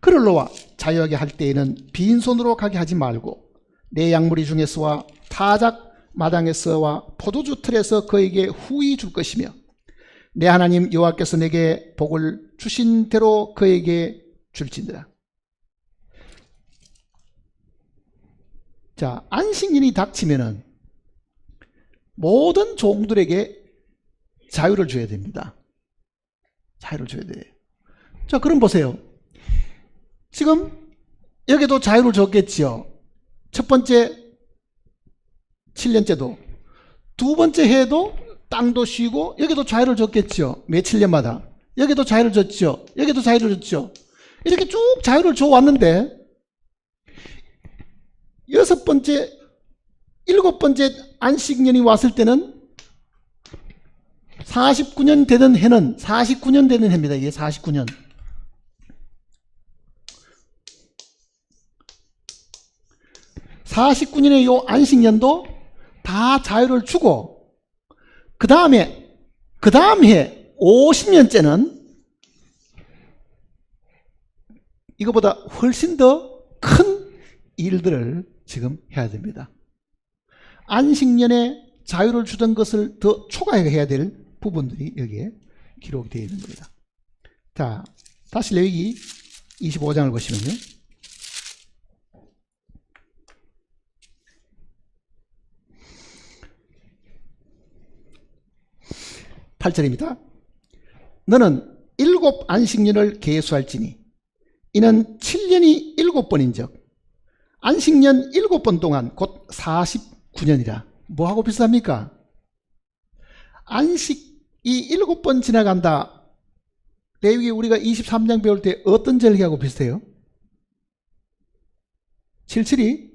그를 놓아 자유하게 할 때에는 빈손으로 가게 하지 말고 내 양무리 중에서와 타작 마당에서와 포도주 틀에서 그에게 후히 줄 것이며 내 하나님 여호와께서 내게 복을 주신 대로 그에게 줄지니라. 자, 안식년이 닥치면은 모든 종들에게 자유를 줘야 됩니다. 자유를 줘야 돼요. 자, 그럼 보세요. 지금 여기도 자유를 줬겠지요. 첫 번째 7년째도, 두 번째 해도 땅도 쉬고 여기도 자유를 줬겠죠. 매 7년마다. 여기도 자유를 줬죠. 여기도 자유를 줬죠. 이렇게 쭉 자유를 줘왔는데 여섯 번째, 일곱 번째 안식년이 왔을 때는 49년 되던 해는 49년 되는 해입니다. 이게 49년. (49년의) 요 안식년도 다 자유를 주고, 그 다음 해 50년째는 이거보다 훨씬 더 큰 일들을 지금 해야 됩니다. 안식년에 자유를 주던 것을 더 초과해야 될 부분들이 여기에 기록이 되어 있는 겁니다. 자, 다시 레위기 25장을 보시면요. 8절입니다. 너는 7 안식년을 계수할지니 이는 7년이 7번인즉 안식년 7번 동안 곧 49년이라. 뭐하고 비슷합니까? 안식이 7번 지나간다. 레위기 우리가 23장 배울 때 어떤 절기하고 비슷해요? 77이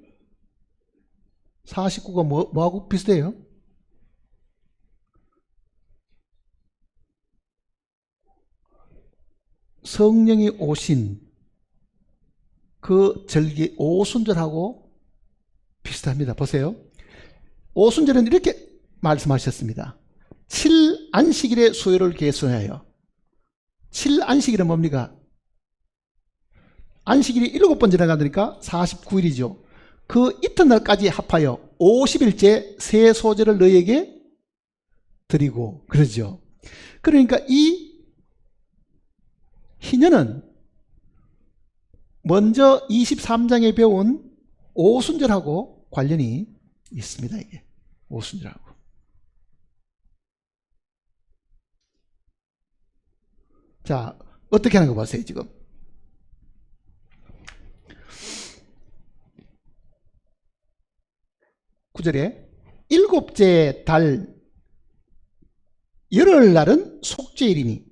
49가 뭐하고 비슷해요? 성령이 오신 그 절기 오순절하고 비슷합니다. 보세요. 오순절은 이렇게 말씀하셨습니다. 7안식일의 수요를 계수하여. 7안식일은 뭡니까? 안식일이 7번 지나가니까 49일이죠. 그 이튿날까지 합하여 50일째 새 소재를 너희에게 드리고 그러죠. 그러니까 이 희년은 먼저 23장에 배운 오순절하고 관련이 있습니다. 이게 오순절하고. 자, 어떻게 하는 거 보세요. 지금 9절에 일곱째 달 열흘날은 속죄일이니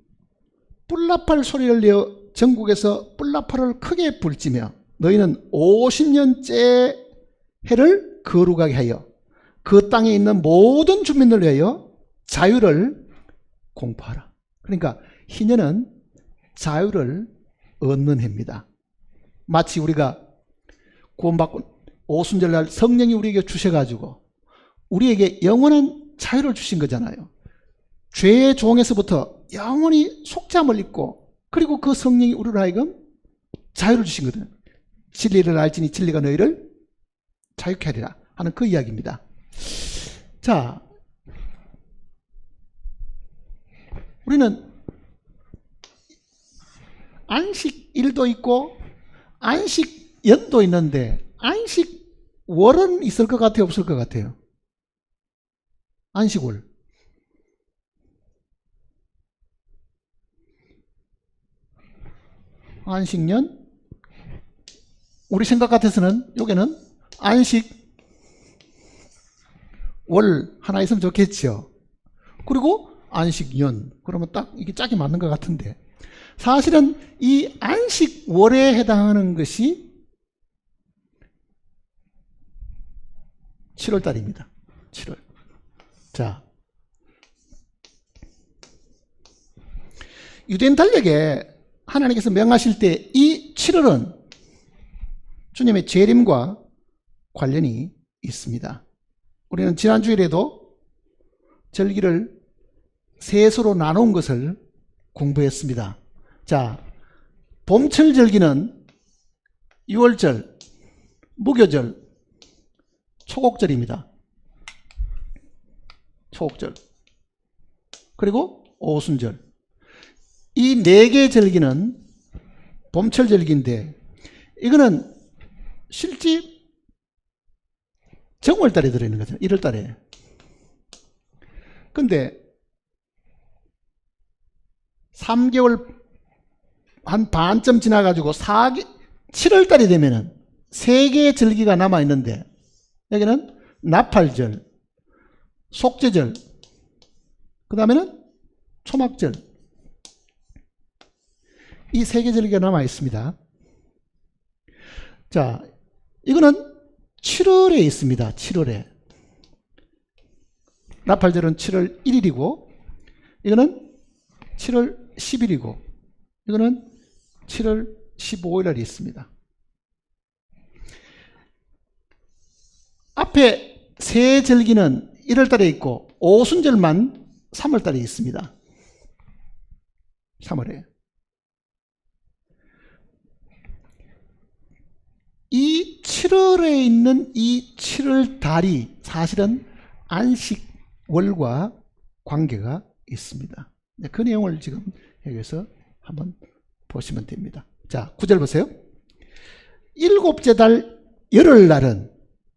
뿔나팔 소리를 내어 전국에서 뿔나팔을 크게 불지며 너희는 50년째 해를 거룩하게 하여 그 땅에 있는 모든 주민을 위하여 자유를 공포하라. 그러니까 희년은 자유를 얻는 해입니다. 마치 우리가 구원받고 오순절날 성령이 우리에게 주셔가지고 우리에게 영원한 자유를 주신 거잖아요. 죄의 종에서부터 영원히 속죄함을 입고, 그리고 그 성령이 우리로 하여금 자유를 주신 거거든요. 진리를 알지니 진리가 너희를 자유케 하리라 하는 그 이야기입니다. 자, 우리는 안식일도 있고 안식연도 있는데 안식월은 있을 것 같아요? 없을 것 같아요? 안식월. 안식년. 우리 생각 같아서는 여기는 안식월 하나 있으면 좋겠죠. 그리고 안식연. 그러면 딱 이게 짝이 맞는 것 같은데, 사실은 이 안식월에 해당하는 것이 7월달입니다. 7월. 자, 유대인 달력에 하나님께서 명하실 때 이 7월은 주님의 재림과 관련이 있습니다. 우리는 지난 주일에도 절기를 세소로 나눈 것을 공부했습니다. 자, 봄철 절기는 6월절, 무교절, 초곡절입니다. 초곡절. 그리고 오순절. 이 네 개 절기는 봄철 절기인데 이거는 실제 정월달에 들어있는 거죠. 1월달에. 근데 3개월 한 반쯤 지나가지고 7월달이 되면은 3개의 절기가 남아있는데 여기는 나팔절, 속죄절, 그 다음에는 초막절, 이 3개 절기가 남아있습니다. 자, 이거는 7월에 있습니다. 7월에. 나팔절은 7월 1일이고 이거는 7월 10일이고 이거는 7월 15일에 있습니다. 앞에 세 절기는 1월달에 있고 오순절만 3월달에 있습니다. 3월에. 이 7월에 있는 이 7월 달이 사실은 안식월과 관계가 있습니다. 그 내용을 지금 여기서 한번 보시면 됩니다. 자, 9절 보세요. 일곱째 달 열흘날은,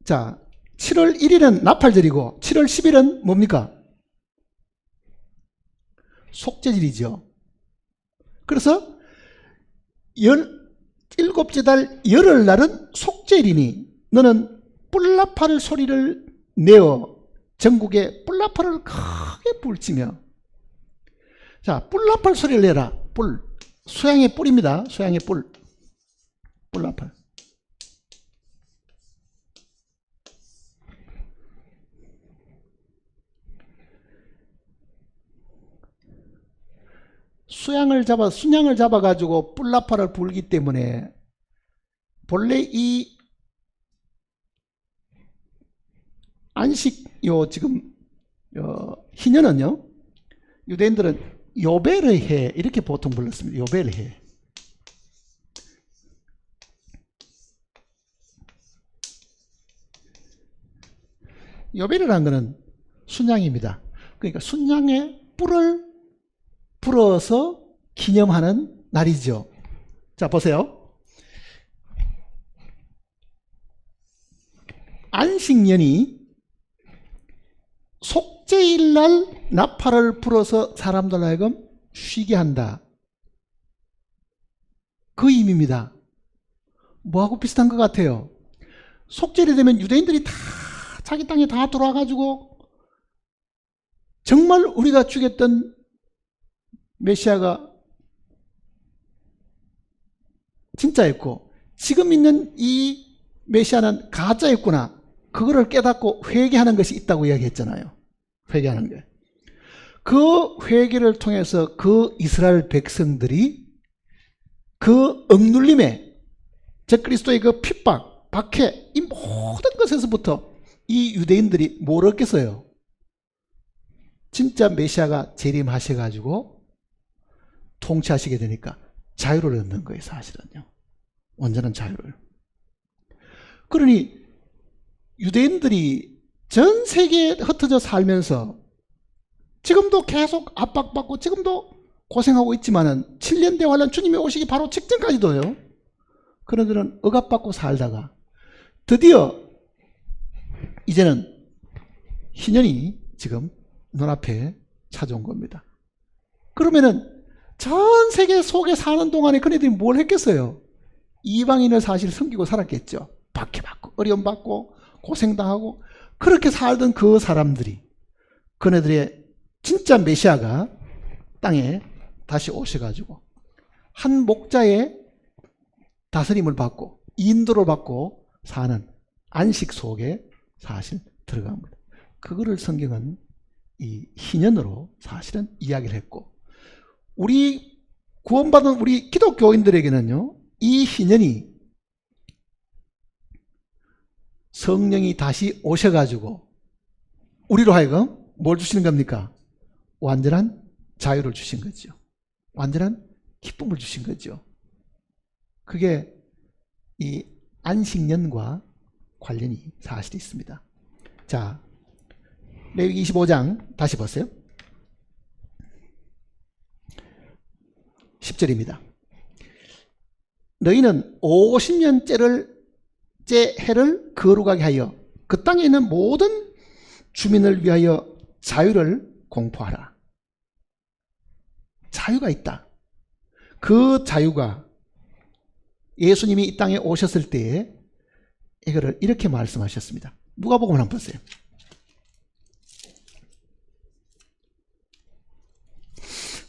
자, 7월 1일은 나팔절이고 7월 10일은 뭡니까? 속죄절이죠. 그래서 일곱째 달 열흘날은 속죄일이니 너는 뿔나팔 소리를 내어 전국에 뿔나팔을 크게 불치며, 자, 뿔나팔 소리를 내라. 뿔, 수양의 뿔입니다. 수양의 뿔, 뿔나팔. 순양을 잡아가지고 뿔나팔을 불기 때문에 본래 이 지금 희년은요, 유대인들은 요벨의 해 이렇게 보통 불렀습니다. 요벨의 해. 요벨이라는 것은 순양입니다. 그러니까 순양의 뿔을 불어서 기념하는 날이죠. 자, 보세요. 안식년이 속죄일날 나팔을 불어서 사람들 하여금 쉬게 한다. 그 의미입니다. 뭐하고 비슷한 것 같아요. 속죄일이 되면 유대인들이 다 자기 땅에 다 들어와가지고 정말 우리가 죽였던 메시아가 진짜였고 지금 있는 이 메시아는 가짜였구나, 그거를 깨닫고 회개하는 것이 있다고 이야기했잖아요. 회개하는 게. 그 회개를 통해서 그 이스라엘 백성들이 그 억눌림에, 즉 그리스도의 그 핍박, 박해, 이 모든 것에서부터 이 유대인들이 뭘 얻겠어요? 진짜 메시아가 재림하셔가지고 통치하시게 되니까 자유를 얻는 거예요. 사실은요. 완전한 자유를. 그러니 유대인들이 전 세계에 흩어져 살면서 지금도 계속 압박받고 지금도 고생하고 있지만은 7년 대환란 주님이 오시기 바로 직전까지도요, 그런들은 억압받고 살다가 드디어 이제는 희년이 지금 눈앞에 찾아온 겁니다. 그러면은 전 세계 속에 사는 동안에 그네들이 뭘 했겠어요? 이방인을 사실 섬기고 살았겠죠. 박해받고 어려움받고 고생당하고 그렇게 살던 그 사람들이, 그네들의 진짜 메시아가 땅에 다시 오셔가지고 한 목자의 다스림을 받고 인도를 받고 사는 안식 속에 사실 들어갑니다. 그거를 성경은 이 희년으로 사실은 이야기를 했고, 우리 구원받은 우리 기독교인들에게는요, 이 희년이 성령이 다시 오셔가지고 우리로 하여금 뭘 주시는 겁니까? 완전한 자유를 주신 거죠. 완전한 기쁨을 주신 거죠. 그게 이 안식년과 관련이 사실 있습니다. 자, 레위기 25장 다시 보세요. 10절입니다. 너희는 50년째를 해를 거룩하게 하여 그 땅에 있는 모든 주민을 위하여 자유를 공포하라. 자유가 있다. 그 자유가 예수님이 이 땅에 오셨을 때에 이거를 이렇게 말씀하셨습니다. 누가복음 한번 보세요.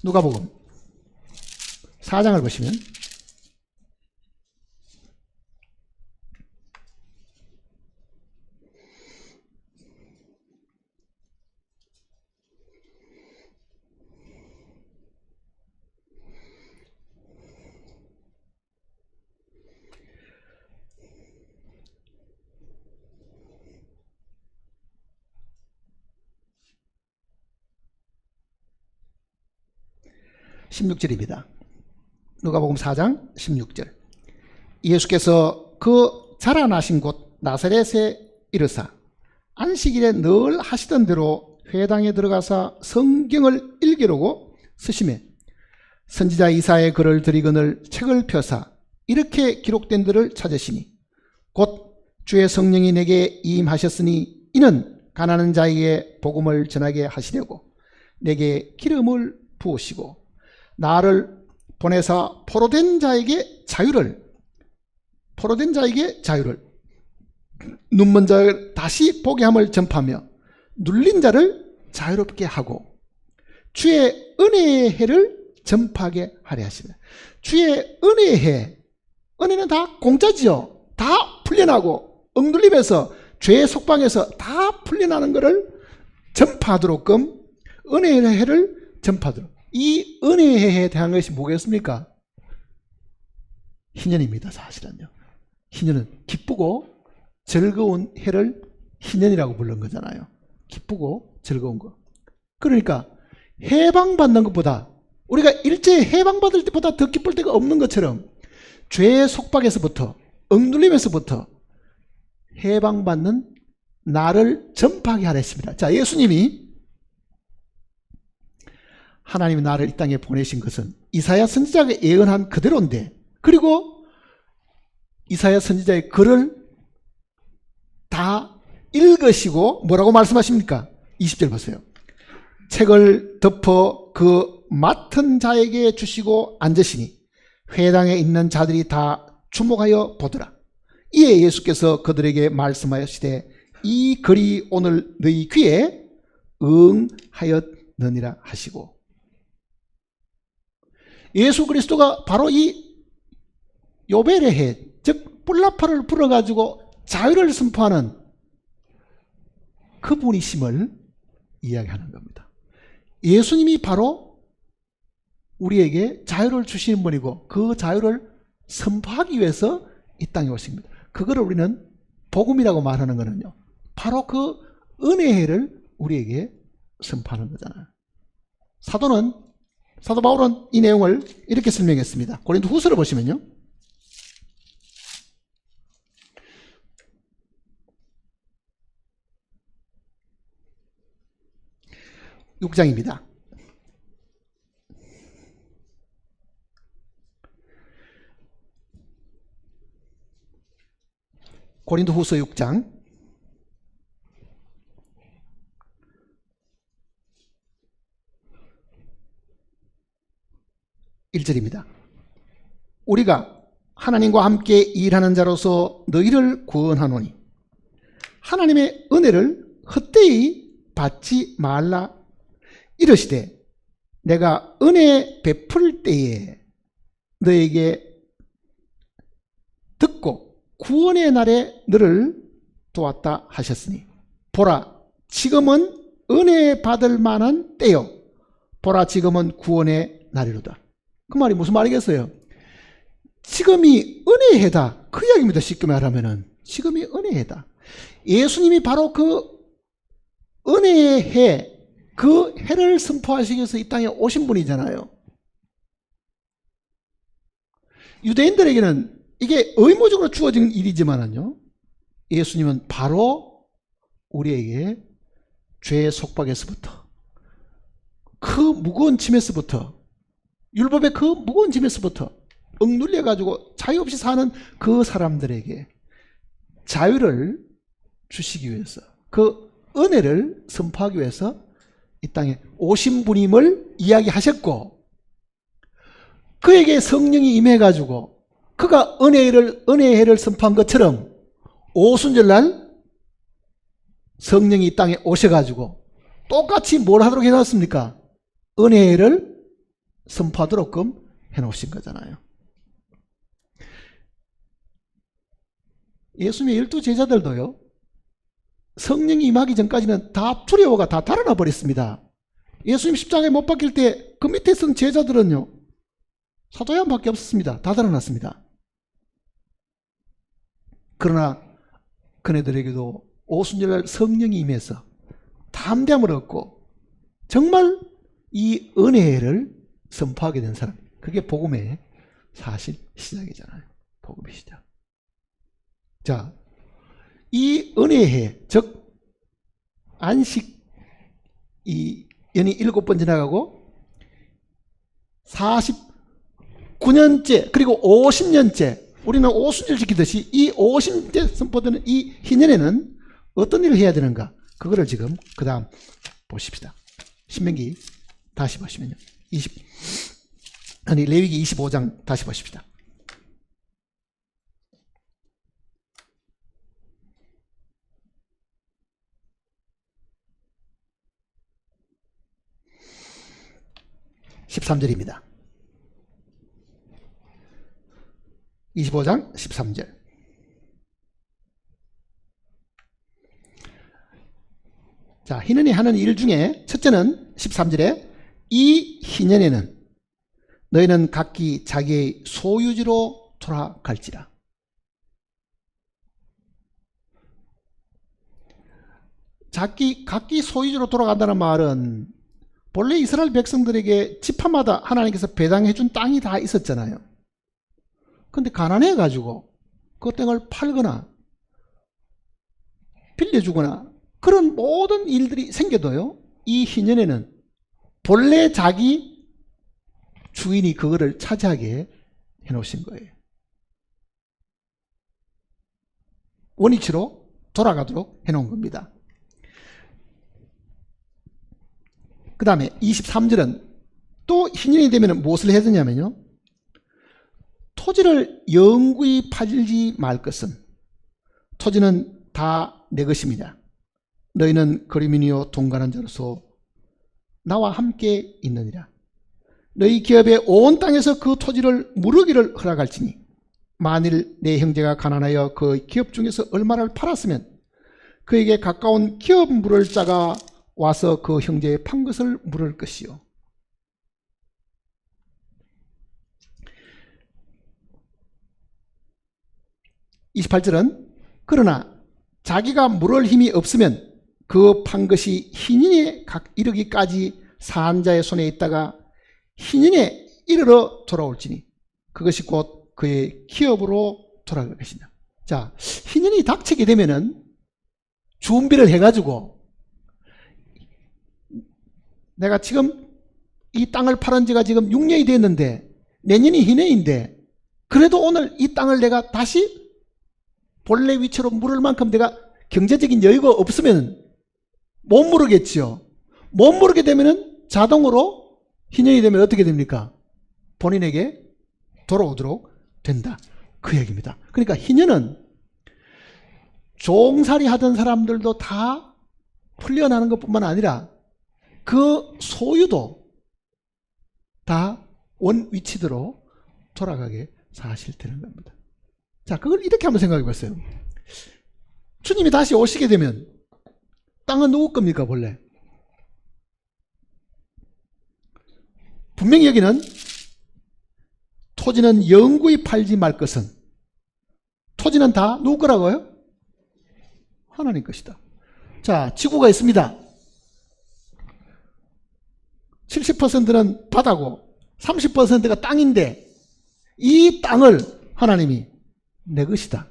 누가복음 4장을 보시면 16절입니다. 누가복음 4장 16절. 예수께서 그 자라나신 곳 나사렛에 이르사 안식일에 늘 하시던 대로 회당에 들어가서 성경을 읽으려고 쓰시매 선지자 이사야의 글을 들이거늘 책을 펴사 이렇게 기록된 들을 찾으시니 곧 주의 성령이 내게 임하셨으니 이는 가난한 자에게 복음을 전하게 하시려고 내게 기름을 부으시고 나를 보내사 포로된 자에게 자유를 눈먼 자를 다시 보게 함을 전파하며 눌린 자를 자유롭게 하고 주의 은혜의 해를 전파하게 하려 하시네. 주의 은혜의 해, 은혜는 다 공짜지요. 다 풀려나고 억눌림에서 죄의 속박에서 다 풀려나는 것을 전파하도록끔 은혜의 해를 전파하도록. 이 은혜의 해에 대한 것이 뭐겠습니까? 희년입니다. 사실은요. 희년은 기쁘고 즐거운 해를 희년이라고 부른 거잖아요. 기쁘고 즐거운 거. 그러니까 해방받는 것보다 우리가 일제히 해방받을 때보다 더 기쁠 때가 없는 것처럼 죄의 속박에서부터 억눌림에서부터 해방받는 나를 전파하게 하려 했습니다. 자, 예수님이 하나님이 나를 이 땅에 보내신 것은 이사야 선지자가 예언한 그대로인데, 그리고 이사야 선지자의 글을 다 읽으시고 뭐라고 말씀하십니까? 20절 보세요. 책을 덮어 그 맡은 자에게 주시고 앉으시니 회당에 있는 자들이 다 주목하여 보더라. 이에 예수께서 그들에게 말씀하시되 이 글이 오늘 너희 귀에 응하였느니라 하시고, 예수 그리스도가 바로 이 요벨의 해, 즉 뿔나팔을 불어가지고 자유를 선포하는 그분이심을 이야기하는 겁니다. 예수님이 바로 우리에게 자유를 주시는 분이고 그 자유를 선포하기 위해서 이 땅에 오신 겁니다. 그거를 우리는 복음이라고 말하는 거는요, 바로 그 은혜를 우리에게 선포하는 거잖아요. 사도 바울은 이 내용을 이렇게 설명했습니다. 고린도 후서를 보시면요, 6장입니다. 고린도 후서 6장 1절입니다. 우리가 하나님과 함께 일하는 자로서 너희를 구원하노니 하나님의 은혜를 헛되이 받지 말라. 이르시되 내가 은혜 베풀 때에 너에게 듣고 구원의 날에 너를 도왔다 하셨으니 보라 지금은 은혜 받을 만한 때요 보라 지금은 구원의 날이로다. 그 말이 무슨 말이겠어요? 지금이 은혜의 해다, 그 이야기입니다. 쉽게 말하면은 지금이 은혜의 해다. 예수님이 바로 그 은혜의 해, 그 해를 선포하시기 위해서 이 땅에 오신 분이잖아요. 유대인들에게는 이게 의무적으로 주어진 일이지만은요, 예수님은 바로 우리에게 죄의 속박에서부터 그 무거운 짐에서부터 율법의 그 무거운 짐에서부터 억눌려 가지고 자유 없이 사는 그 사람들에게 자유를 주시기 위해서, 그 은혜를 선포하기 위해서 이 땅에 오신 분임을 이야기하셨고, 그에게 성령이 임해 가지고 그가 은혜의 해를 선포한 것처럼 오순절날 성령이 이 땅에 오셔 가지고 똑같이 뭘 하도록 해놨습니까? 은혜의 해를 선포하도록끔 해놓으신 거잖아요. 예수님의 12 제자들도요, 성령이 임하기 전까지는 다 두려워가 다 달아나 버렸습니다. 예수님 십자가에 못 박힐 때 그 밑에 선 제자들은요, 사도 요한밖에 없었습니다. 다 달아났습니다. 그러나 그네들에게도 오순절날 성령이 임해서 담대함을 얻고 정말 이 은혜를 선포하게 된 사람, 그게 복음의 사실 시작이잖아요. 복음의 시작. 자, 이 은혜의, 즉 안식, 이 연이 7번 지나가고 49년째 그리고 50년째 우리는 오순절 지키듯이 이 50년째 선포되는 이 희년에는 어떤 일을 해야 되는가, 그거를 지금 그 다음 보십시다. 신명기 다시 보시면요, 레위기 25장 다시 보십시다. (13절입니다) 25장 13절. 자, 희년이 하는 일 중에 첫째는 13절에 이 희년에는 너희는 각기 자기의 소유지로 돌아갈지라. 각기 소유지로 돌아간다는 말은 본래 이스라엘 백성들에게 지파마다 하나님께서 배당해 준 땅이 다 있었잖아요. 근데 가난해 가지고 그 땅을 팔거나 빌려주거나 그런 모든 일들이 생겨도요, 이 희년에는 본래 자기 주인이 그거를 차지하게 해놓으신 거예요. 원위치로 돌아가도록 해놓은 겁니다. 그 다음에 23절은 또 희년이 되면 무엇을 해야 되냐면요, 토지를 영구히 팔지 말 것은 토지는 다 내 것입니다. 너희는 거류민이요 동관한 자로서 나와 함께 있느니라. 너희 기업의 온 땅에서 그 토지를 무르기를 허락할지니 만일 내 형제가 가난하여 그 기업 중에서 얼마를 팔았으면 그에게 가까운 기업 물을 자가 와서 그 형제의 판 것을 물을 것이요. (28절은) 그러나 자기가 물을 힘이 없으면 그 판 것이 희년에 이르기까지 산 자의 손에 있다가 희년에 이르러 돌아올지니 그것이 곧 그의 기업으로 돌아갈 것이다. 자, 희년이 닥치게 되면은 준비를 해가지고, 내가 지금 이 땅을 팔은 지가 지금 6년이 됐는데 내년이 희년인데 그래도 오늘 이 땅을 내가 다시 본래 위치로 물을 만큼 내가 경제적인 여유가 없으면 못 물으겠지요. 못 물게 되면은 자동으로 희년이 되면 어떻게 됩니까? 본인에게 돌아오도록 된다, 그 얘기입니다. 그러니까 희년은 종살이 하던 사람들도 다 풀려나는 것뿐만 아니라 그 소유도 다 원 위치대로 돌아가게 사실 되는 겁니다. 자, 그걸 이렇게 한번 생각해 봤어요. 주님이 다시 오시게 되면 땅은 누구 겁니까? 본래 분명히 여기는 토지는 영구히 팔지 말 것은, 토지는 다 누구 거라고요? 하나님 것이다. 자, 지구가 있습니다. 70%는 바다고 30%가 땅인데 이 땅을 하나님이 내 것이다.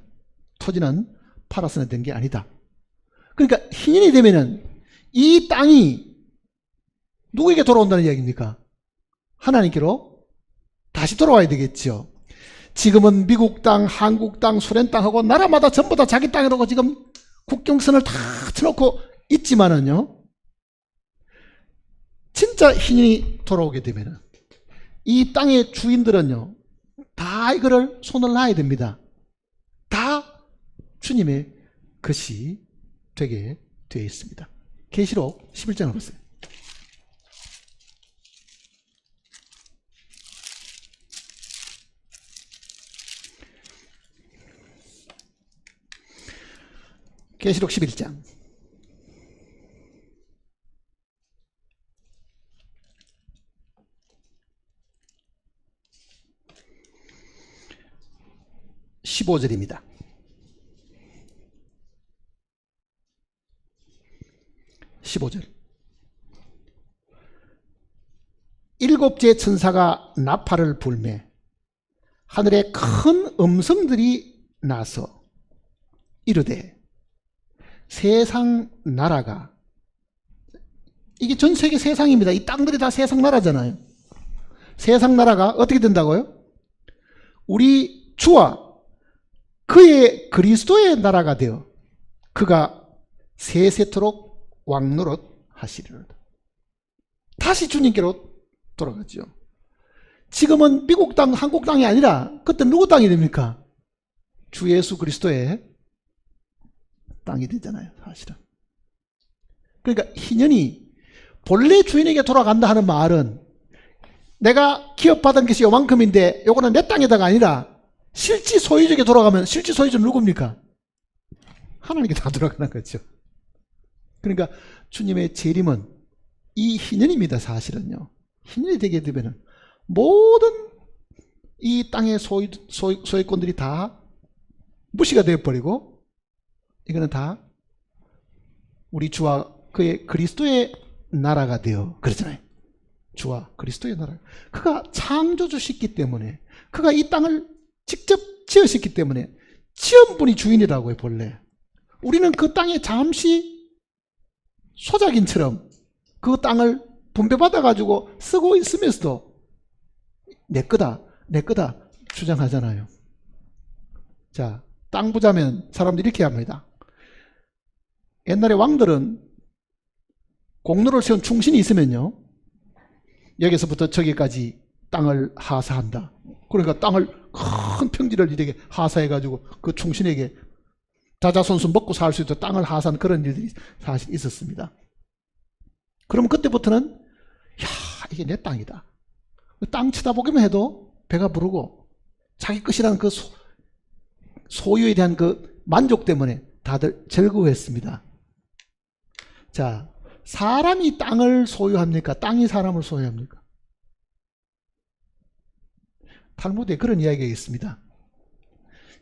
토지는 팔아서 된 게 아니다. 그러니까 희년이 되면은 이 땅이 누구에게 돌아온다는 이야기입니까? 하나님께로 다시 돌아와야 되겠죠. 지금은 미국 땅, 한국 땅, 소련 땅하고 나라마다 전부 다 자기 땅이라고 지금 국경선을 다 쳐놓고 있지만은요, 진짜 희년이 돌아오게 되면은 이 땅의 주인들은요, 다 이거를 손을 놔야 됩니다. 다 주님의 것이 되게 되어 있습니다. 계시록 11장을 보세요. 계시록 11장 15절입니다. 15절. 일곱째 천사가 나팔을 불매 하늘에 큰 음성들이 나서 이르되 세상 나라가, 이게 전 세계 세상입니다. 이 땅들이 다 세상 나라잖아요. 세상 나라가 어떻게 된다고요? 우리 주와 그의 그리스도의 나라가 되어 그가 세세토록 왕노릇 하시리로다. 다시 주님께로 돌아가죠. 지금은 미국 땅, 한국 땅이 아니라 그때 누구 땅이 됩니까? 주 예수 그리스도의 땅이 되잖아요, 사실은. 그러니까 희년이 본래 주인에게 돌아간다 하는 말은 내가 기업받은 것이 요만큼인데 요거는 내 땅에다가 아니라 실지 소유주에게 돌아가면 실지 소유주는 누굽니까? 하나님께 다 돌아가는 거죠. 그러니까 주님의 재림은 이 희년입니다. 사실은요. 희년이 되게 되면 모든 이 땅의 소유권들이 다 무시가 되어버리고, 이거는 다 우리 주와 그의 그리스도의 나라가 되어, 그렇잖아요. 주와 그리스도의 나라. 그가 창조주시기 때문에, 그가 이 땅을 직접 지으셨기 때문에 지은 분이 주인이라고 해요, 본래. 우리는 그 땅에 잠시 소작인처럼 그 땅을 분배받아가지고 쓰고 있으면서도 내 거다, 내 거다 주장하잖아요. 자, 땅 부자면 사람들이 이렇게 합니다. 옛날에 왕들은 공로를 세운 충신이 있으면요, 여기서부터 저기까지 땅을 하사한다. 그러니까 땅을 큰 평지를 이렇게 하사해가지고 그 충신에게 자자손손 먹고 살 수 있도록 땅을 하사한 그런 일들이 사실 있었습니다. 그러면 그때부터는 야, 이게 내 땅이다. 땅 쳐다보기만 해도 배가 부르고 자기 것이라는 그 소유에 대한 그 만족 때문에 다들 즐거워했습니다. 자, 사람이 땅을 소유합니까? 땅이 사람을 소유합니까? 탈무드에 그런 이야기가 있습니다.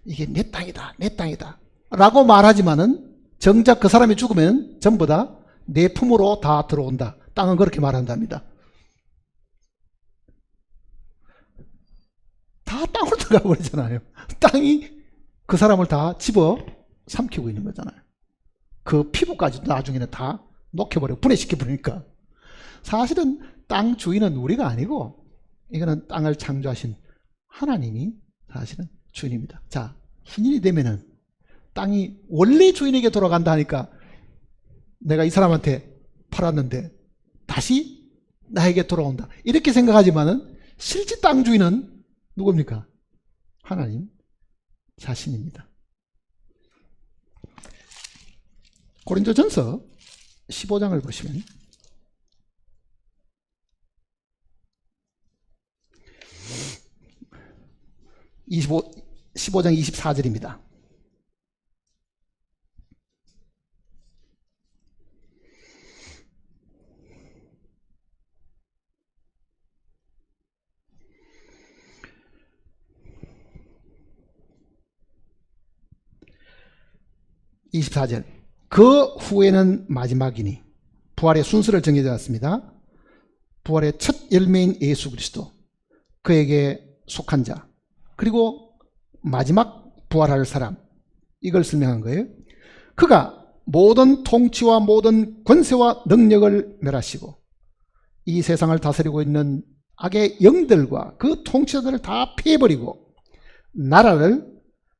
이게 내 땅이다, 내 땅이다 라고 말하지만은 정작 그 사람이 죽으면 전부 다 내 품으로 다 들어온다. 땅은 그렇게 말한답니다. 다 땅으로 들어가 버리잖아요. 땅이 그 사람을 다 집어 삼키고 있는 거잖아요. 그 피부까지 나중에는 다 녹여버려, 분해시켜버리니까. 사실은 땅 주인은 우리가 아니고 이거는 땅을 창조하신 하나님이 사실은 주인입니다. 자, 희년이 되면은 땅이 원래 주인에게 돌아간다 하니까 내가 이 사람한테 팔았는데 다시 나에게 돌아온다, 이렇게 생각하지만은 실제 땅 주인은 누굽니까? 하나님 자신입니다. 고린도전서 15장을 보시면 15장 24절입니다. 그 후에는 마지막이니, 부활의 순서를 정해져 왔습니다. 부활의 첫 열매인 예수 그리스도, 그에게 속한 자, 그리고 마지막 부활할 사람, 이걸 설명한 거예요. 그가 모든 통치와 모든 권세와 능력을 멸하시고 이 세상을 다스리고 있는 악의 영들과 그 통치자들을 다 피해버리고 나라를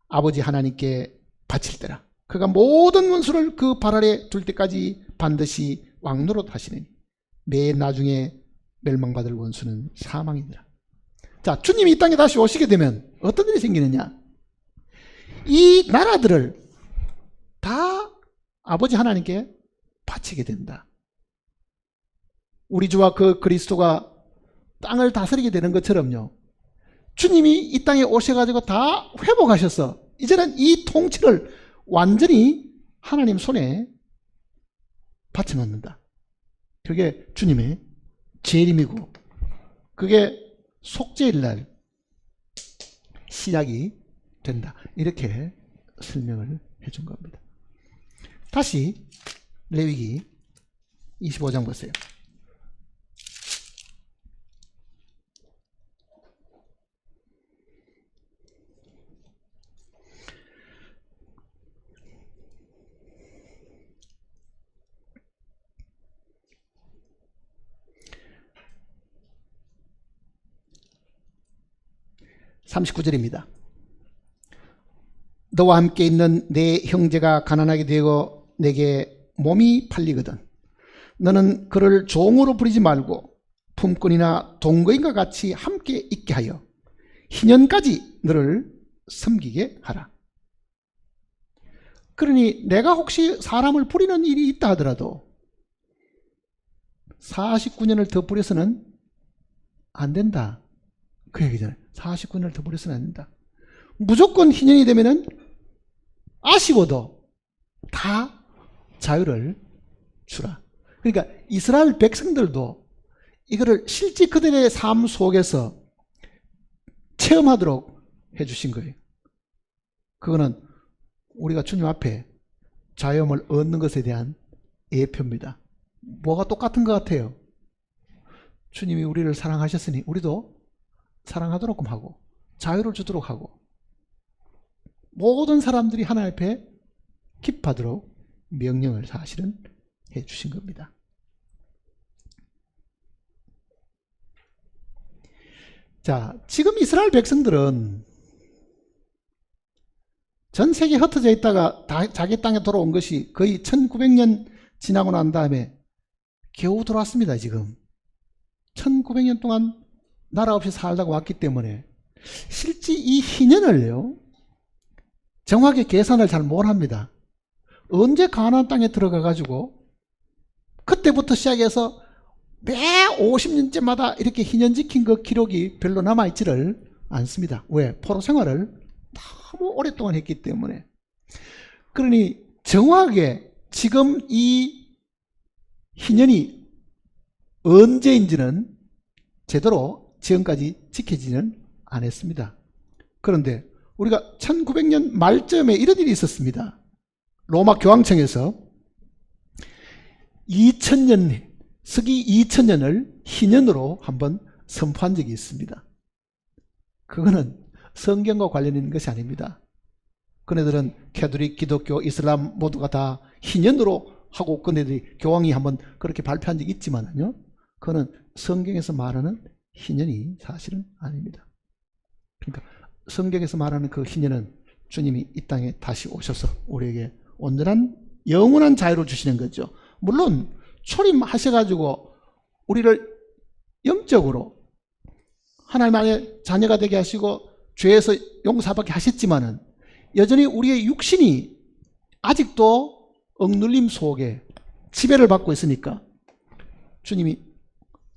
아버지 하나님께 바칠 때라. 그가 모든 원수를 그 발 아래 둘 때까지 반드시 왕노릇 하시느니 맨 나중에 멸망받을 원수는 사망이니라. 자, 주님이 이 땅에 다시 오시게 되면 어떤 일이 생기느냐? 이 나라들을 다 아버지 하나님께 바치게 된다. 우리 주와 그 그리스도가 땅을 다스리게 되는 것처럼요, 주님이 이 땅에 오셔가지고 다 회복하셔서 이제는 이 통치를 완전히 하나님 손에 바쳐놓는다. 그게 주님의 재림이고 그게 속죄일날 시작이 된다. 이렇게 설명을 해준 겁니다. 다시 레위기 25장 보세요. (39절입니다) 너와 함께 있는 내 형제가 가난하게 되고 내게 몸이 팔리거든 너는 그를 종으로 부리지 말고 품꾼이나 동거인과 같이 함께 있게 하여 희년까지 너를 섬기게 하라. 그러니 내가 혹시 사람을 부리는 일이 있다 하더라도 49년을 더 부려서는 안 된다. 그 얘기잖아요. 49년을 더 부려서는 안 된다. 무조건 희년이 되면은 아쉬워도 다 자유를 주라. 그러니까 이스라엘 백성들도 이거를 실제 그들의 삶 속에서 체험하도록 해주신 거예요. 그거는 우리가 주님 앞에 자유함을 얻는 것에 대한 예표입니다. 뭐가 똑같은 것 같아요? 주님이 우리를 사랑하셨으니 우리도 사랑하도록 하고 자유를 주도록 하고 모든 사람들이 하나님 앞에 기뻐하도록 명령을 사실은 해 주신 겁니다. 자, 지금 이스라엘 백성들은 전 세계에 흩어져 있다가 자기 땅에 돌아온 것이 거의 1900년 지나고 난 다음에 겨우 돌아왔습니다. 지금 1900년 동안 나라 없이 살다가 왔기 때문에 실제 이 희년을요 정확히 계산을 잘 못합니다. 언제 가나안 땅에 들어가 가지고 그때부터 시작해서 매 50년째마다 이렇게 희년 지킨 그 기록이 별로 남아있지를 않습니다. 왜? 포로 생활을 너무 오랫동안 했기 때문에. 그러니 정확하게 지금 이 희년이 언제인지는 제대로 지금까지 지켜지는 않았습니다. 그런데 우리가 1900년 말쯤에 이런 일이 있었습니다. 로마 교황청에서 2000년, 서기 2000년을 희년으로 한번 선포한 적이 있습니다. 그거는 성경과 관련 있는 것이 아닙니다. 그네들은 캐톨릭, 기독교, 이슬람 모두가 다 희년으로 하고 그네들이 교황이 한번 그렇게 발표한 적이 있지만요, 그거는 성경에서 말하는 희년이 사실은 아닙니다. 그러니까 성경에서 말하는 그 희년은 주님이 이 땅에 다시 오셔서 우리에게 온전한 영원한 자유를 주시는 거죠. 물론 초림하셔가지고 우리를 영적으로 하나님 안에 자녀가 되게 하시고 죄에서 용서받게 하셨지만은 여전히 우리의 육신이 아직도 억눌림 속에 지배를 받고 있으니까 주님이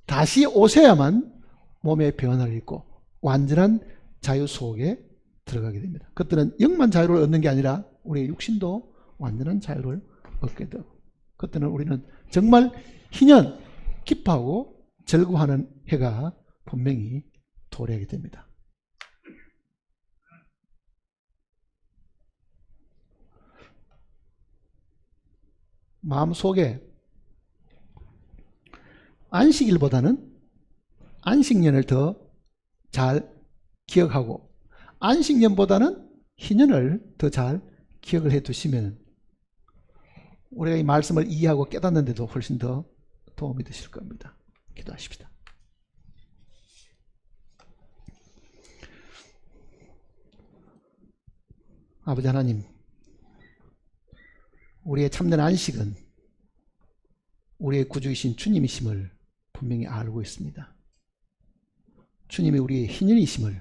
다시 오셔야만 몸의 변화를 입고 완전한 자유 속에 들어가게 됩니다. 그때는 영만 자유를 얻는 게 아니라 우리의 육신도 완전한 자유를 얻게 되고 그때는 우리는 정말 희년, 기뻐하고 즐거워하는 해가 분명히 도래하게 됩니다. 마음속에 안식일보다는 안식년을 더 잘 기억하고 안식년보다는 희년을 더 잘 기억을 해 두시면 우리가 이 말씀을 이해하고 깨닫는 데도 훨씬 더 도움이 되실 겁니다. 기도하십시다. 아버지 하나님, 우리의 참된 안식은 우리의 구주이신 주님이심을 분명히 알고 있습니다. 주님이 우리의 희년이심을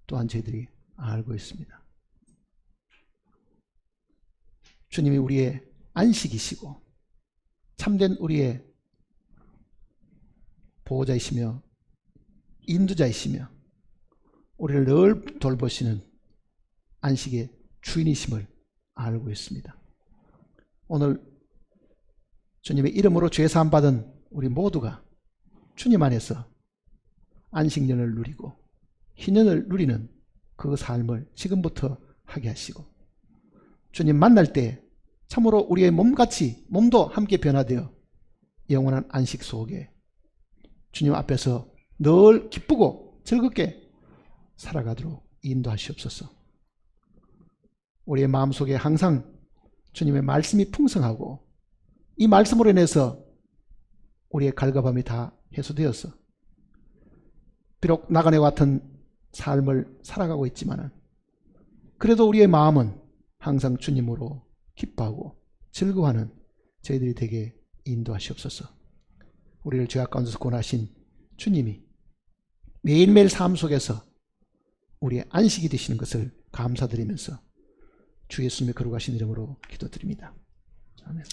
또한 저희들이 알고 있습니다. 주님이 우리의 안식이시고 참된 우리의 보호자이시며 인도자이시며 우리를 늘 돌보시는 안식의 주인이심을 알고 있습니다. 오늘 주님의 이름으로 죄사함 받은 우리 모두가 주님 안에서 안식년을 누리고 희년을 누리는 그 삶을 지금부터 하게 하시고 주님 만날 때 참으로 우리의 몸같이 몸도 함께 변화되어 영원한 안식 속에 주님 앞에서 늘 기쁘고 즐겁게 살아가도록 인도하시옵소서. 우리의 마음속에 항상 주님의 말씀이 풍성하고 이 말씀으로 인해서 우리의 갈급함이 다 해소되어서 비록 나그네와 같은 삶을 살아가고 있지만 그래도 우리의 마음은 항상 주님으로 기뻐하고 즐거워하는 저희들이 되게 인도하시옵소서. 우리를 죄악 가운데서 구원하신 주님이 매일매일 삶 속에서 우리의 안식이 되시는 것을 감사드리면서 주 예수님의 거룩하신 이름으로 기도드립니다. 아멘.